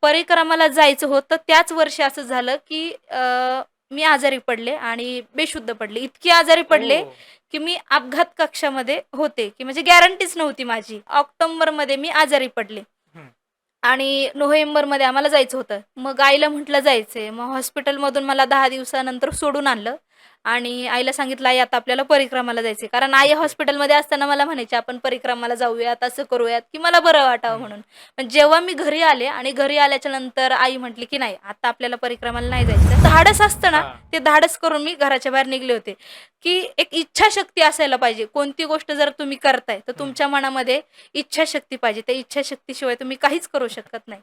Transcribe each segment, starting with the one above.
परिक्रमाला जायचं होतं त्याच वर्षी असं झालं, की मी आजारी पडले आणि बेशुद्ध पडले. इतकी आजारी पडले, ओह! की मी अपघात कक्षामध्ये होते, की म्हणजे गॅरंटीच नव्हती माझी. ऑक्टोबरमध्ये मी आजारी पडले. हं. आणि नोव्हेंबरमध्ये आम्हाला जायचं होतं. मग आईला म्हटलं जायचंय. मग हॉस्पिटलमधून मला 10 दिवसानंतर सोडून आणलं आणि आईला सांगितलं, "आई आता आपल्याला परिक्रमाला जायचंय." कारण आई ओके. हॉस्पिटलमध्ये असताना मला म्हणायची, "आपण परिक्रमाला जाऊयात, असं करूयात," की मला बरं वाटावं हं. म्हणून. पण जेव्हा मी घरी आले आणि घरी आल्याच्या नंतर आई म्हटली, की "नाही, आता आपल्याला परिक्रमाला नाही जायचं." धाडस असतं ना, हां. ते धाडस करून मी घराच्या बाहेर निघले होते, की एक इच्छाशक्ती असायला पाहिजे. कोणती गोष्ट जर तुम्ही करताय, तर हं. तुमच्या मनामध्ये इच्छाशक्ती पाहिजे. त्या इच्छाशक्तीशिवाय तुम्ही काहीच करू शकत नाही.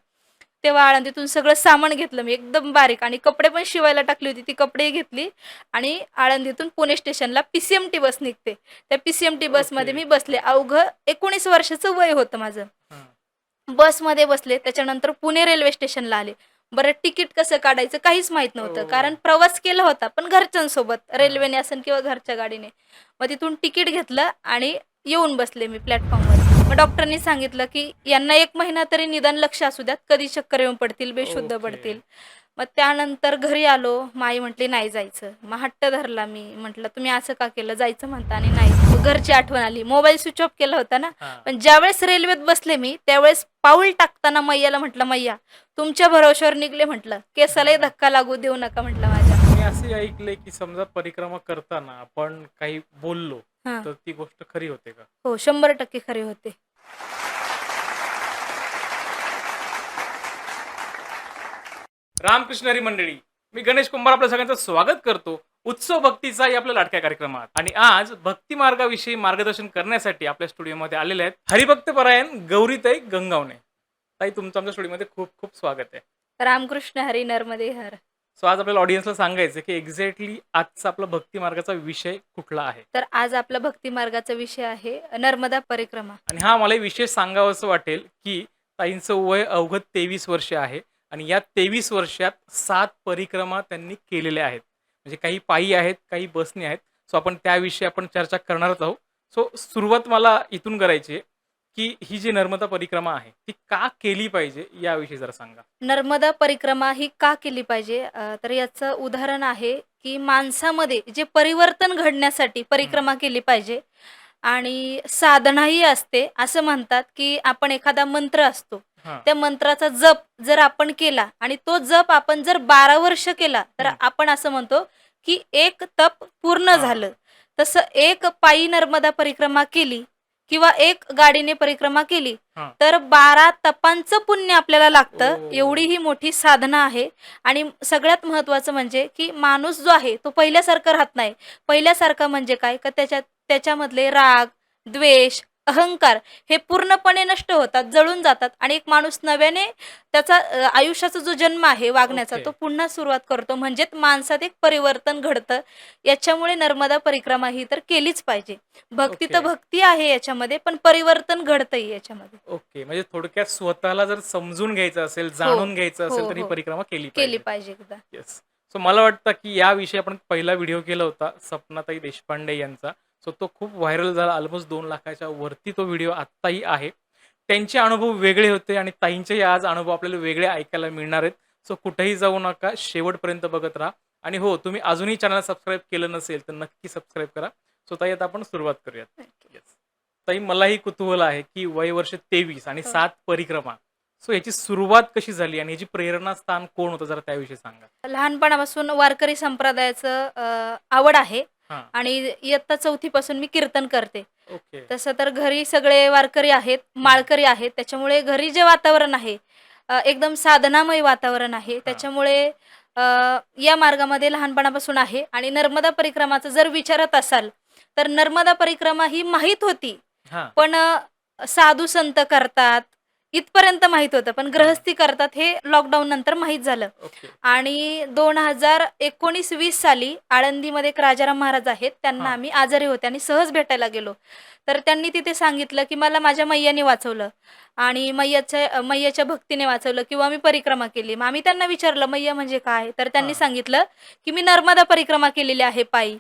तेव्हा आळंदीतून सगळं सामान घेतलं मी एकदम बारीक आणि कपडे पण शिवायला टाकली होती. ती कपडेही घेतली आणि आळंदीतून पुणे स्टेशनला पी-सी-एम-टी बस निघते. त्या पी-सी-एम-टी ओके. बसमध्ये मी बसले. अवघं 19 वर्षाचं वय होतं माझं. हां. बसमध्ये बसले. त्याच्यानंतर पुणे रेल्वे स्टेशनला आले. बरं तिकीट कसं काढायचं काहीच माहीत नव्हतं. ओह! कारण प्रवास केला होता, पण घरच्यांसोबत हां. रेल्वेने असेल किंवा घरच्या गाडीने. मग तिथून तिकीट घेतलं आणि येऊन बसले मी प्लॅटफॉर्मवर. मग डॉक्टरनी सांगितलं, की यांना 1 महिना तरी निदान लक्ष असू द्यात. कधी चक्कर येऊन पडतील, बेशुद्ध ओके. पडतील. मग त्यानंतर घरी आलो. मग आई म्हटली, "नाही जायचं." मग हट्ट धरला मी. म्हटलं, "तुम्ही असं का केलं? जायचं म्हणता आणि नाही." मग घरची आठवण आली. मोबाईल स्विच ऑफ केला होता ना. हां. पण ज्यावेळेस रेल्वेत बसले मी, त्यावेळेस पाऊल टाकताना मैयाला म्हटलं, "मैया, तुमच्या भरवशावर निघले," म्हटलं. "केसालाही हां. धक्का लागू देऊ नका," म्हटलं माझ्या. मी असंही ऐकलंय, की समजा परिक्रमा करताना आपण काही बोललो, हां. तर ती गोष्ट खरी होते का? हो, 100% खरे होते. रामकृष्ण हरी मंडळी. मी गणेश कुंभार आपल्या सगळ्यांचं स्वागत करतो. उत्सव भक्तीचा या आपल्या लाडक्या कार्यक्रमात. आणि आज भक्ती मार्गाविषयी मार्गदर्शन करण्यासाठी आपल्या स्टुडिओमध्ये आलेले आहेत हरिभक्त परायण गौरीताई गंगावणे. ताई तुमचं आमच्या स्टुडिओमध्ये खूप खूप स्वागत आहे. रामकृष्ण हरी, नर्मदे हर. सो आज आपल्याला ऑडियन्सला सांगायचं की एक्झॅक्टली आजचा आपला भक्ती मार्गाचा विषय कुठला आहे. तर आज आपला भक्ती मार्गाचा विषय आहे नर्मदा परिक्रमा. आणि हा मला विशेष सांगावंसं वाटेल, की ताईंचं वय अवघं 23 वर्ष आहे आणि या 23 वर्षात 7 परिक्रमा त्यांनी केलेल्या आहेत. म्हणजे काही पायी आहेत, काही बसने आहेत. सो आपण त्याविषयी आपण चर्चा करणारच आहोत. सो सुरुवात मला इथून करायची आहे, की ही जी नर्मदा परिक्रमा आहे, ती का केली पाहिजे याविषयी जरा सांगा? नर्मदा परिक्रमा ही का केली पाहिजे? तर याचं उदाहरण आहे, की माणसामध्ये जे परिवर्तन घडण्यासाठी हं. परिक्रमा केली पाहिजे आणि साधनाही असते. असं म्हणतात, की आपण एखादा मंत्र असतो. हां. त्या मंत्राचा जप जर आपण केला आणि तो जप आपण जर 12 वर्ष केला, तर हं. आपण असं म्हणतो, की एक तप पूर्ण हां. झालं. तसं एक पायी नर्मदा परिक्रमा केली किंवा एक गाडीने परिक्रमा केली, हां. तर 12 तपांचं पुण्य आपल्याला लागतं. ओह! एवढी ही मोठी साधना आहे आणि सगळ्यात महत्त्वाचं म्हणजे, की माणूस जो आहे तो पहिल्यासारखा राहत नाही. पहिल्यासारखा म्हणजे काय? का त्याच्यामधले राग, द्वेष, अहंकार हे पूर्णपणे नष्ट होतात, जळून जातात आणि एक माणूस नव्याने त्याचा आयुष्याचा जो जन्म आहे वागण्याचा, ओके. तो पुन्हा सुरुवात करतो. म्हणजेच माणसात एक परिवर्तन घडतं. याच्यामुळे नर्मदा परिक्रमा ही तर केलीच पाहिजे. भक्ती तर ओके. भक्ती आहे याच्यामध्ये, पण परिवर्तन घडतंही याच्यामध्ये. ओके. म्हणजे थोडक्यात स्वतःला जर समजून घ्यायचं असेल, हो, जाणून घ्यायचं हो, असेल, तर ही हो. परिक्रमा केली केली पाहिजे. पाहिजे एकदा. येस. सो मला वाटतं, की याविषयी आपण पहिला व्हिडिओ केला होता सपनाताई देशपांडे यांचा. सो तो खूप व्हायरल झाला. ऑलमोस्ट 2,00,000च्या वरती तो व्हिडिओ आत्ताही आहे. त्यांचे अनुभव वेगळे होते आणि ताईंचेही आज अनुभव आपल्याला वेगळे ऐकायला मिळणार आहेत. सो कुठेही जाऊ नका. शेवटपर्यंत बघत राहा. आणि हो, तुम्ही अजूनही चॅनल सबस्क्राईब केलं नसेल, तर नक्की सबस्क्राईब करा. सो ताई आता आपण सुरुवात करूयात. येस. ताई मलाही कुतूहल आहे, की वय वर्ष 23 आणि हो. 7 परिक्रमा. सो याची सुरुवात कशी झाली आणि याची प्रेरणास्थान कोण होतं जरा त्याविषयी सांगा? लहानपणापासून वारकरी संप्रदायाचं आवड आहे हां. आणि इयत्ता 4थी पासून मी कीर्तन करते. ओके. तसं तर घरी सगळे वारकरी आहेत, हं. माळकरी आहेत. त्याच्यामुळे घरी जे वातावरण आहे एकदम साधनामय वातावरण आहे. हां. त्याच्यामुळे अ, या मार्गामध्ये लहानपणापासून आहे आणि नर्मदा परिक्रमाचं जर विचारत असाल, तर नर्मदा परिक्रमा ही माहीत होती. हां. पण साधू संत करतात, इथपर्यंत माहीत होतं. पण हां. गृहस्थी करतात हे लॉकडाऊन नंतर माहीत झालं. ओके. आणि 2019-20 साली आळंदीमध्ये एक राजाराम महाराज आहेत. त्यांना हां. आम्ही आजारी होते आणि सहज भेटायला गेलो. तर त्यांनी तिथे सांगितलं, की मला माझ्या मैयाने वाचवलं आणि मैयाच्या भक्तीने वाचवलं किंवा मी परिक्रमा केली. मग आम्ही त्यांना विचारलं, "मैया म्हणजे काय?" तर त्यांनी हां. सांगितलं, की "मी नर्मदा परिक्रमा केलेली आहे पायी."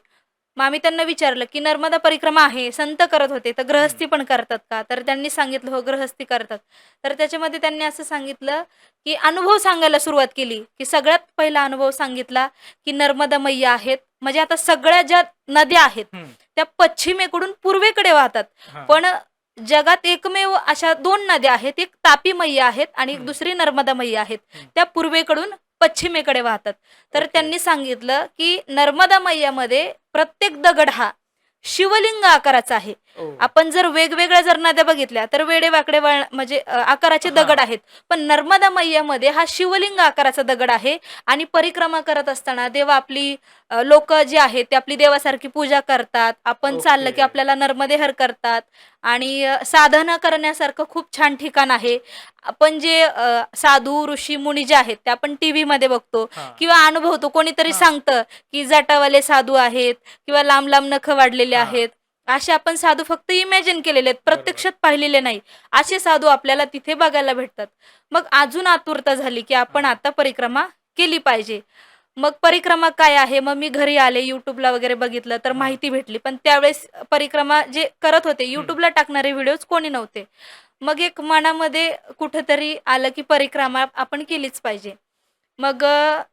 मग आम्ही त्यांना विचारलं, की नर्मदा परिक्रमा आहे, संत करत होते, तर गृहस्थी पण करतात का? तर त्यांनी सांगितलं, हो गृहस्थी करतात. तर त्याच्यामध्ये त्यांनी असं सांगितलं, की अनुभव सांगायला सुरुवात केली, की सगळ्यात पहिला अनुभव सांगितला, की नर्मदा मैया आहेत. म्हणजे आता सगळ्या ज्या नद्या आहेत, हं. त्या पश्चिमेकडून पूर्वेकडे वाहतात. हां. पण जगात एकमेव अशा 2 नद्या आहेत. एक तापी मैया आहेत आणि एक हं. दुसरी नर्मदा मैया आहेत. हं. त्या पूर्वेकडून पश्चिमेकडे वाहतात. तर ओके. त्यांनी सांगितलं, की नर्मदा मैयामध्ये प्रत्येक दगड हा शिवलिंग आकाराचा आहे. ओह! आपण जर वेगवेगळ्या जर नद्या बघितल्या तर वेडेवाकडे म्हणजे आकाराचे हां. दगड आहेत. पण नर्मदा मैयामध्ये हा शिवलिंग आकाराचा दगड आहे आणि परिक्रमा करत असताना देवा आपली लोकं जी आहेत ते आपली देवासारखी पूजा करतात. आपण चाललं की ओके. आपल्याला नर्मदेहर करतात आणि साधना करण्यासारखं खूप छान ठिकाण आहे. आपण जे साधू, ऋषी, मुनी जे आहेत ते आपण टीव्हीमध्ये बघतो हां. किंवा अनुभवतो. कोणीतरी हां. सांगतं, की जटावाले साधू आहेत किंवा लांब-लांब नखं वाढलेले हां. आहेत. असे आपण साधू फक्त इमॅजिन केलेले आहेत, बरोबर. प्रत्यक्षात पाहिलेले नाही. असे साधू आपल्याला तिथे बघायला भेटतात. मग अजून आतुरता झाली, की आपण हां. आता परिक्रमा केली पाहिजे. मग परिक्रमा काय आहे? मग मी घरी आले, YouTubeला वगैरे बघितलं तर हां. माहिती भेटली. पण त्यावेळेस परिक्रमा जे करत होते, हं. YouTubeला टाकणारे व्हिडिओज कोणी नव्हते. मग एक मनामध्ये कुठेतरी आलं, की परिक्रमा आपण केलीच पाहिजे. मग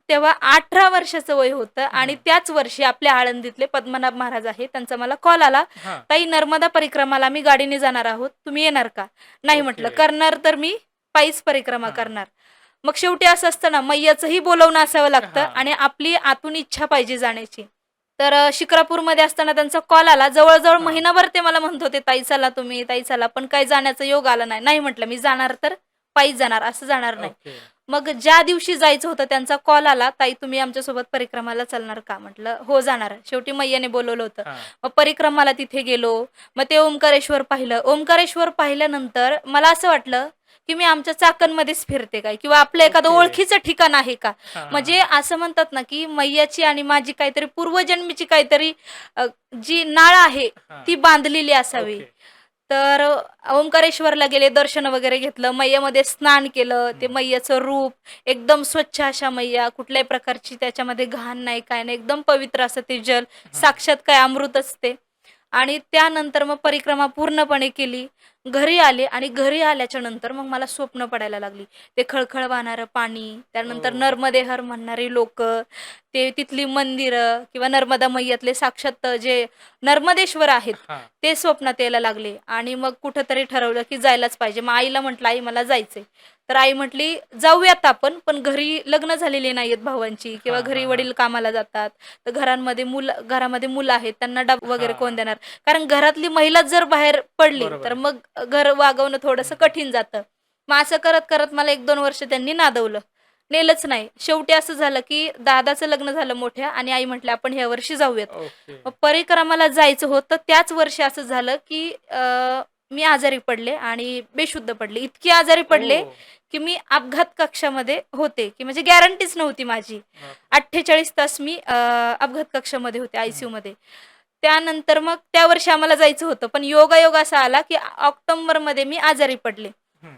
तेव्हा 18 वर्षाचं वय होतं आणि हं. त्याच वर्षी आपल्या आळंदीतले पद्मनाभ महाराज आहेत, त्यांचा मला कॉल आला, हां. "ताई नर्मदा परिक्रमाला आम्ही गाडीने जाणार आहोत, तुम्ही येणार का?" नाही म्हटलं, ओके. "करणार तर मी पायीच परिक्रमा हां. करणार." मग शेवटी असं असतं ना, मैयाचंही बोलावणं असावं लागतं हां. आणि आपली आतून इच्छा पाहिजे जाण्याची. तर शिक्रापूरमध्ये असताना त्यांचा कॉल आला. जवळ-जवळ हां. महिनाभर ते मला म्हणत होते, "ताई चला तुम्ही, ताई चला." पण काही जाण्याचा योग आला नाही. नाही म्हटलं, "मी जाणार तर पायीच जाणार, असं जाणार नाही." ओके. मग ज्या दिवशी जायचं होतं त्यांचा कॉल आला, "ताई तुम्ही आमच्यासोबत परिक्रमाला चालणार का?" म्हटलं, "हो जाणार." शेवटी मैयाने बोलवलं होतं. हां. मग परिक्रमाला तिथे गेलो. मग ते ओंकारेश्वर पाहिलं. ओंकारेश्वर पाहिल्यानंतर मला असं वाटलं, की मी आमच्या चाकणमध्येच फिरते काय किंवा आपलं एखादं ओके. ओळखीचं ठिकाण आहे का? हां, हां, म्हणजे हां. असं म्हणतात ना, की मैयाची आणि माझी काहीतरी पूर्वजन्मीची काहीतरी जी नाळ आहे, हां. ती बांधलेली असावी. ओके. तर ओंकारेश्वरला गेले, दर्शन वगैरे घेतलं, मैयामध्ये स्नान केलं. ते हं. मैयाचं रूप एकदम स्वच्छ अशा मैया, कुठल्याही प्रकारची त्याच्यामध्ये घाण नाही, काय नाही, एकदम पवित्र असं ते जल, हां. साक्षात काय अमृतच ते. आणि त्यानंतर मग परिक्रमा पूर्णपणे केली. घरी आले आणि घरी आल्याच्या नंतर मग मला स्वप्न पडायला लागली. ते खळखळ वाहणारं पाणी, त्यानंतर ओह! नर्मदेहर म्हणणारी लोकं, ते तिथली मंदिरं किंवा नर्मदा मैयातले साक्षात जे नर्मदेश्वर आहेत, हां. ते स्वप्नात यायला लागले आणि मग कुठेतरी ठरवलं, की जायलाच पाहिजे. मग आईला म्हटलं, "आई मला जायचंय." तर आई म्हटली, "जाऊयात आपण, पण घरी लग्न झालेली नाहीयेत भावांची किंवा हां, घरी हां, हां. वडील कामाला जातात. तर घरामध्ये मुलं आहेत, त्यांना डबा वगैरे कोण हां. देणार?" कारण घरातली महिलाच जर बाहेर पडली, बरोबर तर आहे. मग घर वागवणं थोडंसं हं. कठीण जातं. मग असं करत-करत मला 1-2 वर्ष त्यांनी नादवलं. नेलंच नाही. शेवटी असं झालं, की दादाचं लग्न झालं मोठ्या आणि आई म्हटल्या, "आपण ह्या वर्षी जाऊयात." ओके. मग परिक्रमाला जायचं होतं. त्याच वर्षी असं झालं, की मी आजारी पडले आणि बेशुद्ध पडले. इतकी आजारी पडले, ओह! की मी अपघात कक्षामध्ये होते, की म्हणजे गॅरंटीच नव्हती माझी. बापरे! 48 तास मी अपघात कक्षामध्ये होते, हं. आयसीयूमध्ये. त्यानंतर मग त्या वर्षी आम्हाला जायचं होतं. पण योगायोग असा आला, की ऑक्टोबरमध्ये मी आजारी पडले. हं.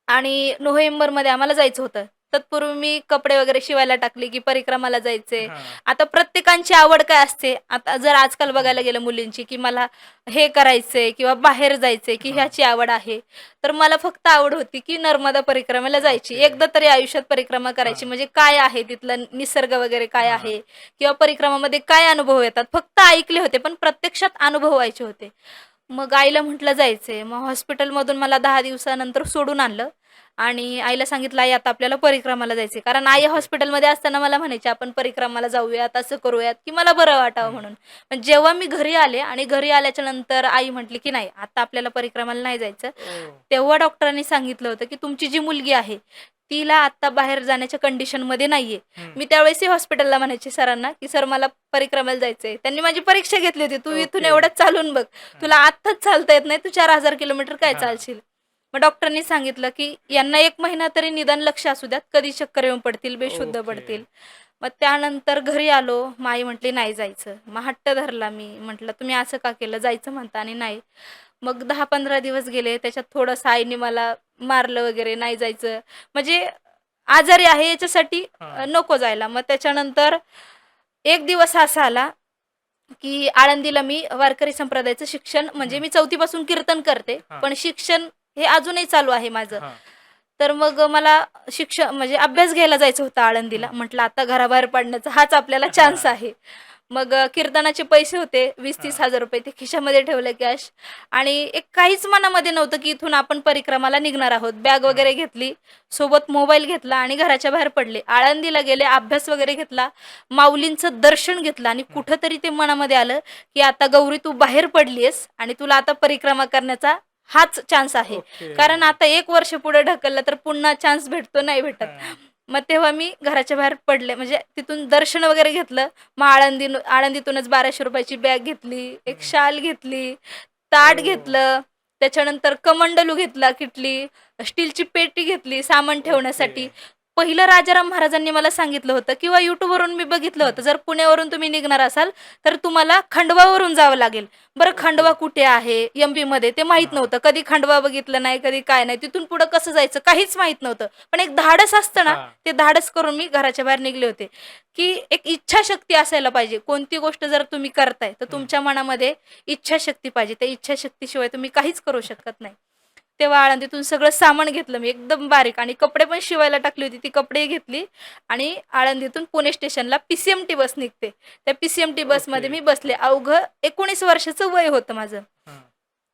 आणि नोव्हेंबरमध्ये आम्हाला जायचं होतं. तत्पूर्वी मी कपडे वगैरे शिवायला टाकले, की परिक्रमाला जायचंय. हां. आता प्रत्येकाची आवड काय असते, आता जर आजकाल हं. बघायला गेलं मुलींची, की मला हे करायचंय किंवा बाहेर जायचंय, की हां. ह्याची आवड आहे. तर मला फक्त आवड होती, की नर्मदा परिक्रमेला जायची. ओके. एकदा तरी आयुष्यात परिक्रमा करायची. हां. म्हणजे काय आहे तिथलं निसर्ग वगैरे काय हां. आहे किंवा परिक्रमामध्ये काय अनुभव येतात. फक्त ऐकले होते, पण प्रत्यक्षात अनुभवायचे होते. मग आईला म्हटलं जायचंय. मग हॉस्पिटलमधून मला 10 दिवसानंतर सोडून आणलं आणि आईला सांगितलं, "आई आता आपल्याला परिक्रमाला जायचंय." कारण आई ओके. हॉस्पिटलमध्ये असताना मला म्हणायची, "आपण परिक्रमाला जाऊयात, असं करूयात," की मला बरं वाटावं हं. म्हणून. पण जेव्हा मी घरी आले आणि घरी आल्याच्या नंतर आई म्हटली, की "नाही, आता आपल्याला परिक्रमाला नाही जायचं." ओह! तेव्हा डॉक्टरांनी सांगितलं होतं, की "तुमची जी मुलगी आहे, तिला आत्ता बाहेर जाण्याच्या कंडिशनमध्ये नाहीये." हं. मी त्यावेळेसही हॉस्पिटलला म्हणायचे सरांना, की "सर मला परिक्रमाला जायचंय." त्यांनी माझी परीक्षा घेतली होती, "तू इथून ओके. एवढं चालून बघ. हां. तुला आत्ताच चालता येत नाही. तू 4000 किलोमीटर काय हां. चालशील?" मग डॉक्टरनी सांगितलं, की "यांना 1 महिना तरी निदान लक्ष असू द्यात. कधी चक्कर येऊन पडतील, बेशुद्ध ओके. पडतील." मग त्यानंतर घरी आलो. मग आई म्हटली, "नाही जायचं." मग हट्ट धरला मी. म्हटलं, "तुम्ही असं का केलं? जायचं म्हणता आणि नाही." मग 10-15 दिवस गेले. त्याच्यात थोडंसं आईने मला मारलं वगैरे, "नाही जायचं." म्हणजे आजारी आहे याच्यासाठी हां. नको जायला. मग त्याच्यानंतर एक दिवस असा आला की आळंदीला मी वारकरी संप्रदायाचं शिक्षण म्हणजे मी 4थी पासून कीर्तन करते, हां. पण शिक्षण हे अजूनही चालू आहे माझं. हां. तर मग मला शिक्षण म्हणजे अभ्यास घ्यायला जायचं होतं आळंदीला. हं. म्हटलं आता घराबाहेर पडण्याचा हाच आपल्याला चान्स हां. आहे. मग कीर्तनाचे पैसे होते ₹20,000-30,000 हां. रुपये ते खिशामध्ये ठेवले कॅश आणि एक काहीच मनामध्ये नव्हतं, की इथून आपण परिक्रमाला निघणार आहोत. बॅग हां. वगैरे घेतली, सोबत मोबाईल घेतला आणि घराच्या बाहेर पडले. आळंदीला गेले, अभ्यास वगैरे घेतला, माऊलींचं दर्शन घेतलं आणि हं. कुठेतरी ते मनामध्ये आलं, की आता गौरी तू बाहेर पडलीयेस आणि तुला आता परिक्रमा करण्याचा हाच चान्स आहे. ओके. कारण आता 1 वर्ष पुढे ढकललं तर पुन्हा चान्स भेटतो, नाही भेटत. हां. मग तेव्हा मी घराच्या बाहेर पडले. म्हणजे तिथून दर्शन वगैरे घेतलं. मग आळंदीतूनच ₹1200 ची बॅग घेतली, एक हं. शाल घेतली, ताट ओह! घेतलं, त्याच्यानंतर कमंडलू घेतला, किटली, स्टीलची पेटी घेतली सामान ओके. ठेवण्यासाठी. पहिलं राजाराम महाराजांनी मला सांगितलं होतं किंवा YouTubeवरून मी बघितलं हं. होतं, जर पुण्यावरून तुम्ही निघणार असाल, तर तुम्हाला खंडवावरून जावं लागेल. बरं ओके. खंडवा कुठे आहे? एम-पीमध्ये ते माहीत हां. नव्हतं. कधी खंडवा बघितलं नाही, कधी काय नाही. तिथून पुढं कसं जायचं काहीच माहीत नव्हतं. पण एक धाडस असतं ना, हां. ते धाडस करून मी घराच्या बाहेर निघले होते, की एक इच्छाशक्ती असायला पाहिजे. कोणती गोष्ट जर तुम्ही करताय, तर हं. तुमच्या मनामध्ये इच्छाशक्ती पाहिजे. त्या इच्छाशक्तीशिवाय तुम्ही काहीच करू शकत नाही. तेव्हा आळंदीतून सगळं सामान घेतलं मी एकदम बारीक आणि कपडे पण शिवायला टाकली होती. ती कपडेही घेतली आणि आळंदीतून पुणे स्टेशनला पीसीएमटी बस निघते. त्या पीसीएमटी ओके. बसमध्ये मी बसले. अवघं 19 वर्षाचं वय होतं माझं. हं.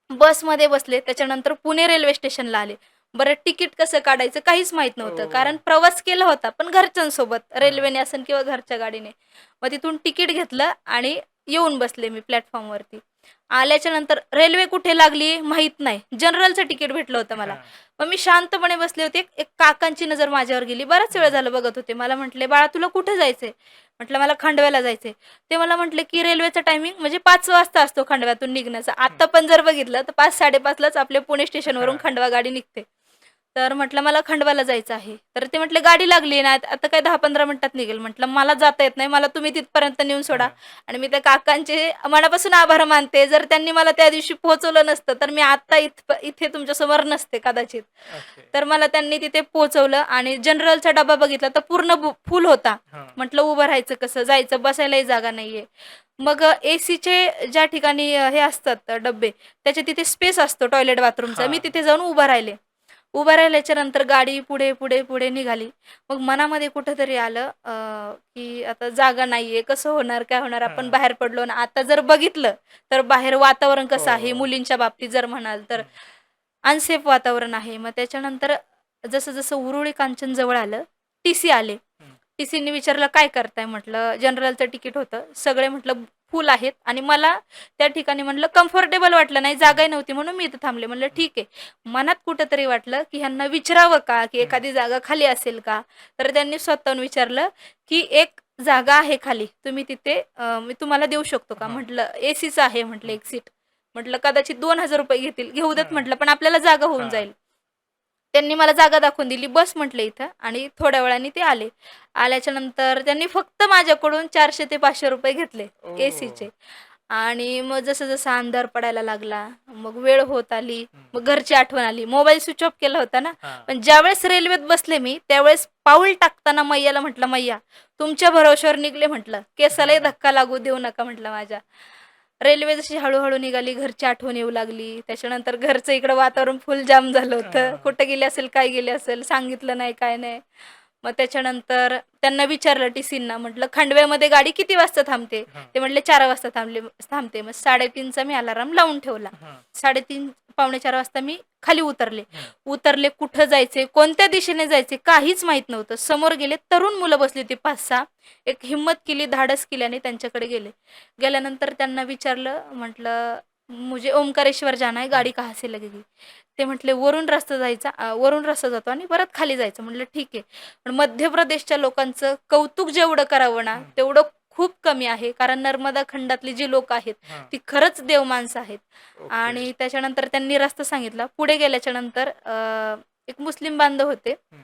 बसमध्ये बसले. त्याच्यानंतर पुणे रेल्वे स्टेशनला आले. बरं तिकीट कसं काढायचं काहीच माहीत नव्हतं. ओह! कारण प्रवास केला होता, पण घरच्यांसोबत हां. रेल्वेने असेल किंवा घरच्या गाडीने. मग तिथून तिकीट घेतलं आणि येऊन बसले मी प्लॅटफॉर्मवरती. आल्याच्या नंतर रेल्वे कुठे लागली माहीत नाही. जनरलचं तिकीट भेटलं होतं मला. हां. मग मी शांतपणे बसले होते. एक काकांची नजर माझ्यावर गेली. बराच वेळ हं. झालं बघत होते. मला म्हटले, "बाळा तुला कुठे जायचंय?" म्हटलं, "मला खंडव्याला जायचंय." ते मला म्हटले, की रेल्वेचा टायमिंग म्हणजे 5 वाजता असतो खंडव्यातून निघण्याचा. हं. आता पण जर बघितलं तर 5-5:30 लाच आपल्या पुणे स्टेशनवरून हां. खंडवा गाडी निघते. तर म्हटलं, "मला खंडवाला जायचं आहे." तर ते म्हटले, "गाडी लागली ना, आता काय 10-15 मिनिटात निघेल." म्हटलं, "मला जाता येत नाही. मला तुम्ही तिथपर्यंत नेऊन सोडा." हां. आणि मी त्या काकांचे मनापासून आभार मानते. जर त्यांनी मला त्या दिवशी पोहोचवलं नसतं, तर मी आता इथे तुमच्यासमोर नसते कदाचित. ओके. तर मला त्यांनी तिथे पोहोचवलं आणि जनरलचा डबा बघितला तर पूर्ण फुल होता. हां. म्हटलं उभं राहायचं कसं? जायचं, बसायलाही जागा नाहीये. मग एसीचे ज्या ठिकाणी हे असतात डब्बे, त्याच्या तिथे स्पेस असतो टॉयलेट बाथरूमचा. मी हां. तिथे जाऊन उभं राहिले. उभं राहिल्याच्या नंतर गाडी पुढे, पुढे, पुढे निघाली. मग मनामध्ये कुठेतरी आलं की आता जागा नाहीये, कसं होणार, काय होणार? आपण हां. बाहेर पडलो आणि आता जर बघितलं, तर बाहेर वातावरण कसं आहे, हो. मुलींच्या बाबतीत जर म्हणाल तर हं. अनसेफ वातावरण आहे. मग त्याच्यानंतर जसं-जसं उरुळी कांचन जवळ आलं, टीसी आले. हं. टीसीने विचारलं, "काय करताय?" म्हटलं, "जनरलचं तिकीट होतं." सगळे म्हटलं, "फुल आहेत." आणि मला त्या ठिकाणी म्हटलं कम्फर्टेबल वाटलं नाही, हं. जागाही नव्हती म्हणून मी इथं थांबले. म्हटलं, हं. "ठीक आहे." मनात कुठेतरी वाटलं, की ह्यांना विचारावं का, की हं. एखादी जागा खाली असेल का? तर त्यांनी स्वतःहून विचारलं, की "एक जागा आहे खाली, तुम्ही तिथे मी तुम्हाला देऊ शकतो का?" हां. म्हटलं, "एसीचं आहे." म्हटलं, हं. "एक सीट." म्हटलं, "कदाचित ₹2000 घेतील." "घेऊ देत." हां. म्हटलं, "पण आपल्याला जागा होऊन हां. जाईल." त्यांनी मला जागा दाखवून दिली. "बस" म्हटलं इथं आणि थोड्या वेळाने ते आले. आल्याच्यानंतर त्यांनी फक्त माझ्याकडून ₹400 ते ₹500 घेतले ओह! एसीचे. आणि मग जसं-जसं अंधार पडायला लागला, मग वेळ होत आली, हं. मग घरची आठवण आली. मोबाईल स्विच ऑफ केला होता ना, हां. पण ज्यावेळेस रेल्वेत बसले मी, त्यावेळेस पाऊल टाकताना मैयाला म्हटलं, "मैया, तुमच्या भरवशावर निघले," म्हटलं. "केसालाही हां. धक्का लागू देऊ नका," म्हटलं माझ्या. रेल्वे जशी हळू निघाली, घरची आठवण येऊ लागली. त्याच्यानंतर घरचं इकडं वातावरण फुल जाम झालं होतं. हां. कुठे गेले असेल, काय गेले असेल, सांगितलं नाही, काय नाही. मग त्याच्यानंतर त्यांना विचारलं टीसींना म्हटलं, "खंडव्यामध्ये गाडी किती वाजता थांबते?" हां. ते म्हटले, "4 वाजता थांबते." मग 3:30चा मी अलार्म लावून ठेवला. हां. 3:30 पावणे 4 वाजता मी खाली उतरले. हं. उतरले, कुठं जायचे, कोणत्या दिशेने जायचे काहीच माहीत नव्हतं. समोर गेले, तरुण मुलं बसली होती 5-6. एक हिम्मत केली, धाडस केल्याने त्यांच्याकडे गेले. गेल्यानंतर त्यांना विचारलं, म्हटलं, "मुझे ओंकारेश्वर जाना है, हं. गाडी कहाँ से लगेगी?" ते म्हटले, "वरून रस्ता जातो आणि परत खाली जायचं." म्हटलं, "ठीक आहे." पण मध्य प्रदेशच्या लोकांचं कौतुक जेवढं करावं ना, हं. तेवढं खूप कमी आहे. कारण नर्मदा खंडातली जी लोकं आहेत, हां. ती खरंच देवमाणसं आहेत. ओके. आणि त्याच्यानंतर त्यांनी रस्ता सांगितला. पुढे गेल्याच्यानंतर एक मुस्लिम बांधव होते. हं.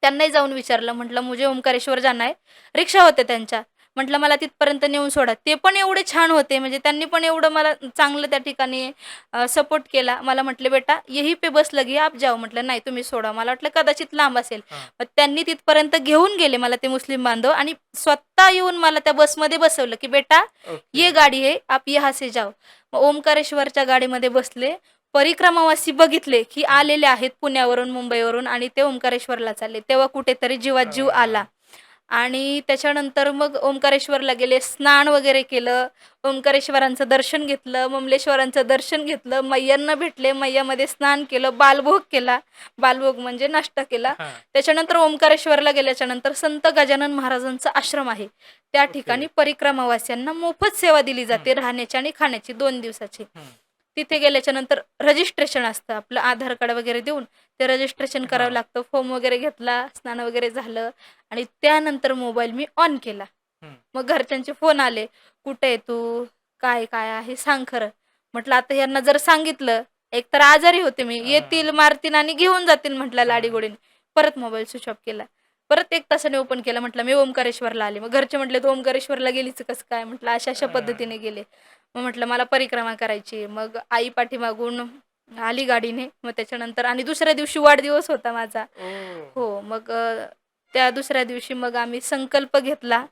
त्यांनाही जाऊन विचारलं. म्हटलं, "मुझे ओंकारेश्वर जाना है." रिक्षा होत्या त्यांच्या. म्हटलं मला तिथपर्यंत नेऊन सोडा. ते पण एवढे छान होते, म्हणजे त्यांनी पण एवढं मला चांगलं त्या ठिकाणी सपोर्ट केला. मला म्हटले, "बेटा यही पे बस लगी आप जाओ." म्हटलं, "नाही तुम्ही सोडा." मला वाटलं कदाचित लांब असेल. हां. मग त्यांनी तिथपर्यंत घेऊन गेले मला ते मुस्लिम बांधव आणि स्वतः येऊन मला त्या बसमध्ये बसवलं, की "बेटा ओके. ये गाडी है, आप यहाँ से जाओ." मग ओंकारेश्वरच्या गाडीमध्ये बसले. परिक्रमावासी बघितले, की हं. आलेले आहेत पुण्यावरून, मुंबईवरून आणि ते ओंकारेश्वरला चालले. तेव्हा कुठेतरी जीवात जीव आला. आणि त्याच्यानंतर मग ओंकारेश्वरला गेले, स्नान वगैरे केलं. ओंकारेश्वरांचं दर्शन घेतलं, ममलेश्वरांचं दर्शन घेतलं, मैयांना भेटले, मैयामध्ये स्नान केलं, बालभोग केला. बालभोग म्हणजे नाश्ता केला. हां. त्याच्यानंतर ओंकारेश्वरला गेल्याच्यानंतर संत गजानन महाराजांचा आश्रम आहे. त्या ओके. ठिकाणी परिक्रमावासियांना मोफत सेवा दिली जाते हं. राहण्याची आणि खाण्याची 2 दिवसाची. हं. तिथे गेल्याच्यानंतर रजिस्ट्रेशन असतं. आपलं आधार कार्ड वगैरे देऊन ते रजिस्ट्रेशन करावं हां. लागतं. फॉर्म वगैरे घेतला, स्नान वगैरे झालं आणि त्यानंतर मोबाईल मी ऑन केला. हं. मग घरच्यांचे फोन आले, "कुठे आहे तू? काय, काय आहे? सांग खरं." म्हटलं आता यांना जर सांगितलं, एकतर आजारी होते मी, हां. येतील, मारतील आणि घेऊन जातील म्हटलं हां. लाडीगोडीने. परत मोबाईल स्विच ऑफ केला. परत 1 तासाने ओपन केला. म्हटलं मी ओंकारेश्वरला आले. मग घरचे म्हटले, "तू ओंकारेश्वरला गेलीच कसं काय?" म्हटलं अशा-अशा पद्धतीने गेले. मग म्हटलं मला परिक्रमा करायची. मग आई पाठीमागून आली गाडीने. मग त्याच्यानंतर आणि दुसऱ्या दिवशी वाढदिवस होता माझा. ओह! हो, मग त्या दुसऱ्या दिवशी मग आम्ही संकल्प घेतला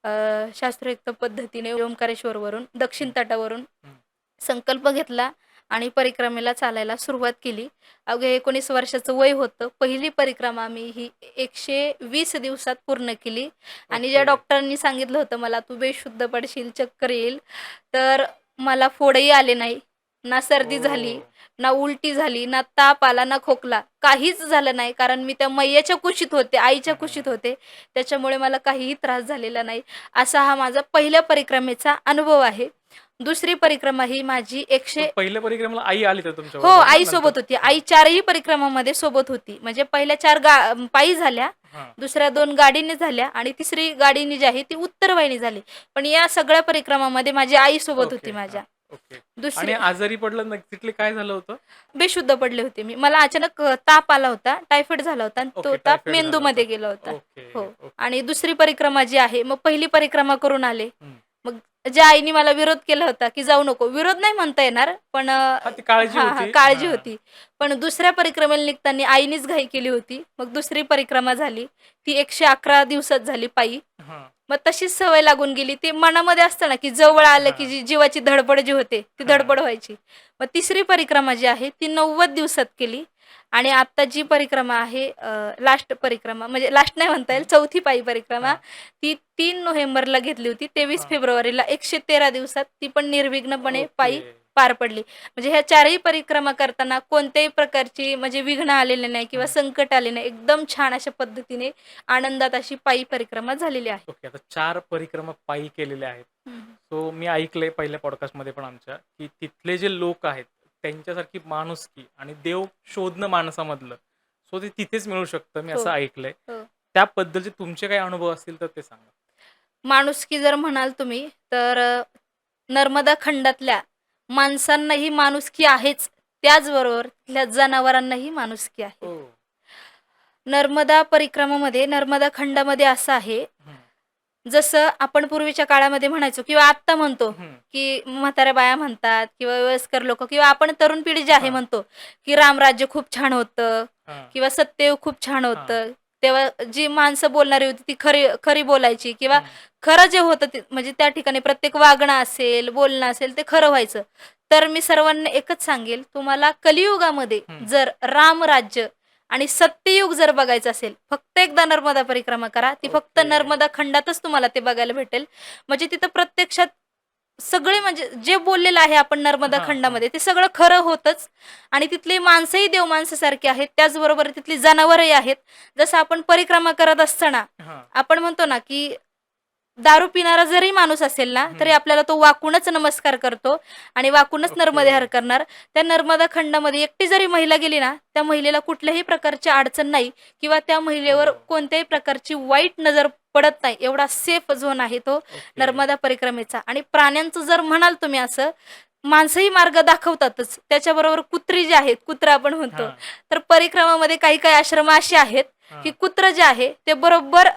अ, शास्त्रोक्त पद्धतीने ओंकारेश्वरवरून, दक्षिण हं. तटावरून हं. संकल्प घेतला आणि परिक्रमेला चालायला सुरुवात केली. अवघ्या 19 वर्षाचं वय होतं. पहिली परिक्रमा मी ही 120 दिवसात पूर्ण केली आणि ज्या ओके. डॉक्टरांनी सांगितलं होतं मला, "तू बेशुद्ध पडशील, चक्कर येईल." तर मला फोडही आले नाही, ना सर्दी झाली, ओह! ना उलटी झाली, ना ताप आला, ना खोकला. काहीच झालं नाही. कारण मी त्या मैयाच्या कुशीत होते, आईच्या कुशीत हां. होते. त्याच्यामुळे मला काहीही त्रास झालेला नाही. असा हा माझा पहिल्या परिक्रमेचा अनुभव आहे. दुसरी परिक्रमा ही माझी पण पहिल्या परिक्रमेला आई आली तर हो, तुमच्याबरोबर ना आई नंतर? सोबत होती. हां. आई 4ही परिक्रमामध्ये सोबत होती. म्हणजे पहिल्या 4 पायी झाल्या, हां. दुसऱ्या 2 गाडीने झाल्या आणि तिसरी गाडीने जी आहे ती उत्तरवाहिनी झाली. पण या सगळ्या परिक्रमामध्ये माझी आई सोबत ओके. होती हां. माझ्या. ओके. आणि दुसरी आजारी पडलं तिथले काय झालं होतं? बेशुद्ध पडले होते मी. मला अचानक ताप आला होता, टायफॉईड झाला होता आणि तो ओके. ताप टायफॉईड झालं होतं. मेंदूमध्ये गेला होता. ओके. हो. ओके. आणि दुसरी परिक्रमा जी आहे, मग पहिली परिक्रमा करून आले. हं. मग ज्या आईने मला विरोध केला होता, की जाऊ नको. विरोध नाही म्हणता येणार, पण हां, ती काळजी हां, हां, होती. काळजी हां. होती. पण दुसऱ्या परिक्रमेला निघताना आईनीच घाई केली होती. मग दुसरी परिक्रमा झाली. ती 111 दिवसात झाली पायी. हां. मग तशीच सवय लागून गेली. ते मनामध्ये असतं ना, की जवळ आलं, की हां. जी जीवाची धडपड जी होते, ती हां. धडपड व्हायची. मग तिसरी परिक्रमा जी आहे, ती 90 दिवसात केली आणि आता जी परिक्रमा आहे लास्ट परिक्रमा म्हणजे लास्ट नाही म्हणता येईल, हं. चौथी पायी परिक्रमा, हां. ती 3 नोव्हेंबरला घेतली होती. 23 हां. फेब्रुवारीला 113 दिवसात ती पण निर्विघ्नपणे ओके. पायी पार पडली. म्हणजे ह्या 4ही परिक्रमा करताना कोणत्याही प्रकारची म्हणजे विघ्न आलेले नाही किंवा हं. संकट आले नाही. एकदम छान अशा पद्धतीने आनंदात अशी पायी परिक्रमा झालेली आहे. ओके. आता 4 परिक्रमा पायी केलेल्या आहेत. हं. सो मी ऐकलंय पहिल्या पॉडकास्टमध्ये पण आमच्या, की तिथले जे लोक आहेत, त्यांच्यासारखी माणुसकी आणि देव शोधणं माणसामधलं, सो ते तिथेच मिळू शकतं, मी हो, असं ऐकलंय. हो. त्याबद्दलचे तुमचे काही अनुभव असतील तर ते सांगा? माणुसकी जर म्हणाल तुम्ही तर नर्मदा खंडातल्या माणसांनाही माणुसकी आहेच. त्याचबरोबर तिथल्या जनावरांनाही माणुसकी आहे. ओह! नर्मदा परिक्रमामध्ये, नर्मदा खंडामध्ये असं आहे, हं. जसं आपण पूर्वीच्या काळामध्ये म्हणायचो किंवा आत्ता म्हणतो, हं. की म्हाताऱ्या बाया म्हणतात किंवा वयस्कर लोकं किंवा आपण तरुण पिढी जी आहे हां. म्हणतो, की रामराज्य खूप छान होतं हां. किंवा सत्ययुग खूप छान हां. होतं. तेव्हा जी माणसं बोलणारी होती ती खरी खरी बोलायची किंवा हं. खरं जे होतं ते म्हणजे त्या ठिकाणी प्रत्येक वागणं असेल, बोलणं असेल ते खरं व्हायचं. तर मी सर्वांना एकच सांगेल, तुम्हाला कलियुगामध्ये हं. जर रामराज्य आणि सत्ययुग जर बघायचं असेल, फक्त एकदा नर्मदा परिक्रमा करा. ती फक्त ओके. नर्मदा खंडातच तुम्हाला ते बघायला भेटेल. म्हणजे तिथं प्रत्यक्षात सगळे म्हणजे जे बोललेलं आहे आपण नर्मदा हां, हां. खंडामध्ये ते सगळं खरं होतंच आणि तिथली माणसंही देव माणसासारखी आहेत. त्याचबरोबर तिथली जनावरही आहेत. जसं आपण परिक्रमा करत असताना हां. आपण म्हणतो ना, की दारू पिणारा जरी माणूस असेल ना, हं. तरी आपल्याला तो वाकूनच नमस्कार करतो आणि वाकूनच ओके. नर्मदेहार करणार. त्या नर्मदा खंडामध्ये एकटी जरी महिला गेली ना, त्या महिलेला कुठल्याही प्रकारची अडचण नाही किंवा त्या महिलेवर ओह! कोणत्याही प्रकारची वाईट नजर पडत नाही. एवढा सेफ झोन आहे तो ओके. नर्मदा परिक्रमेचा. आणि प्राण्यांचं जर म्हणाल तुम्ही असं, माणसंही मार्ग दाखवतातच. त्याच्याबरोबर कुत्री जी आहेत, कुत्रा आपण म्हणतो. हां. तर परिक्रमामध्ये काही-काही आश्रम असे आहेत, की हां. कुत्रं जे आहे ते बरोबर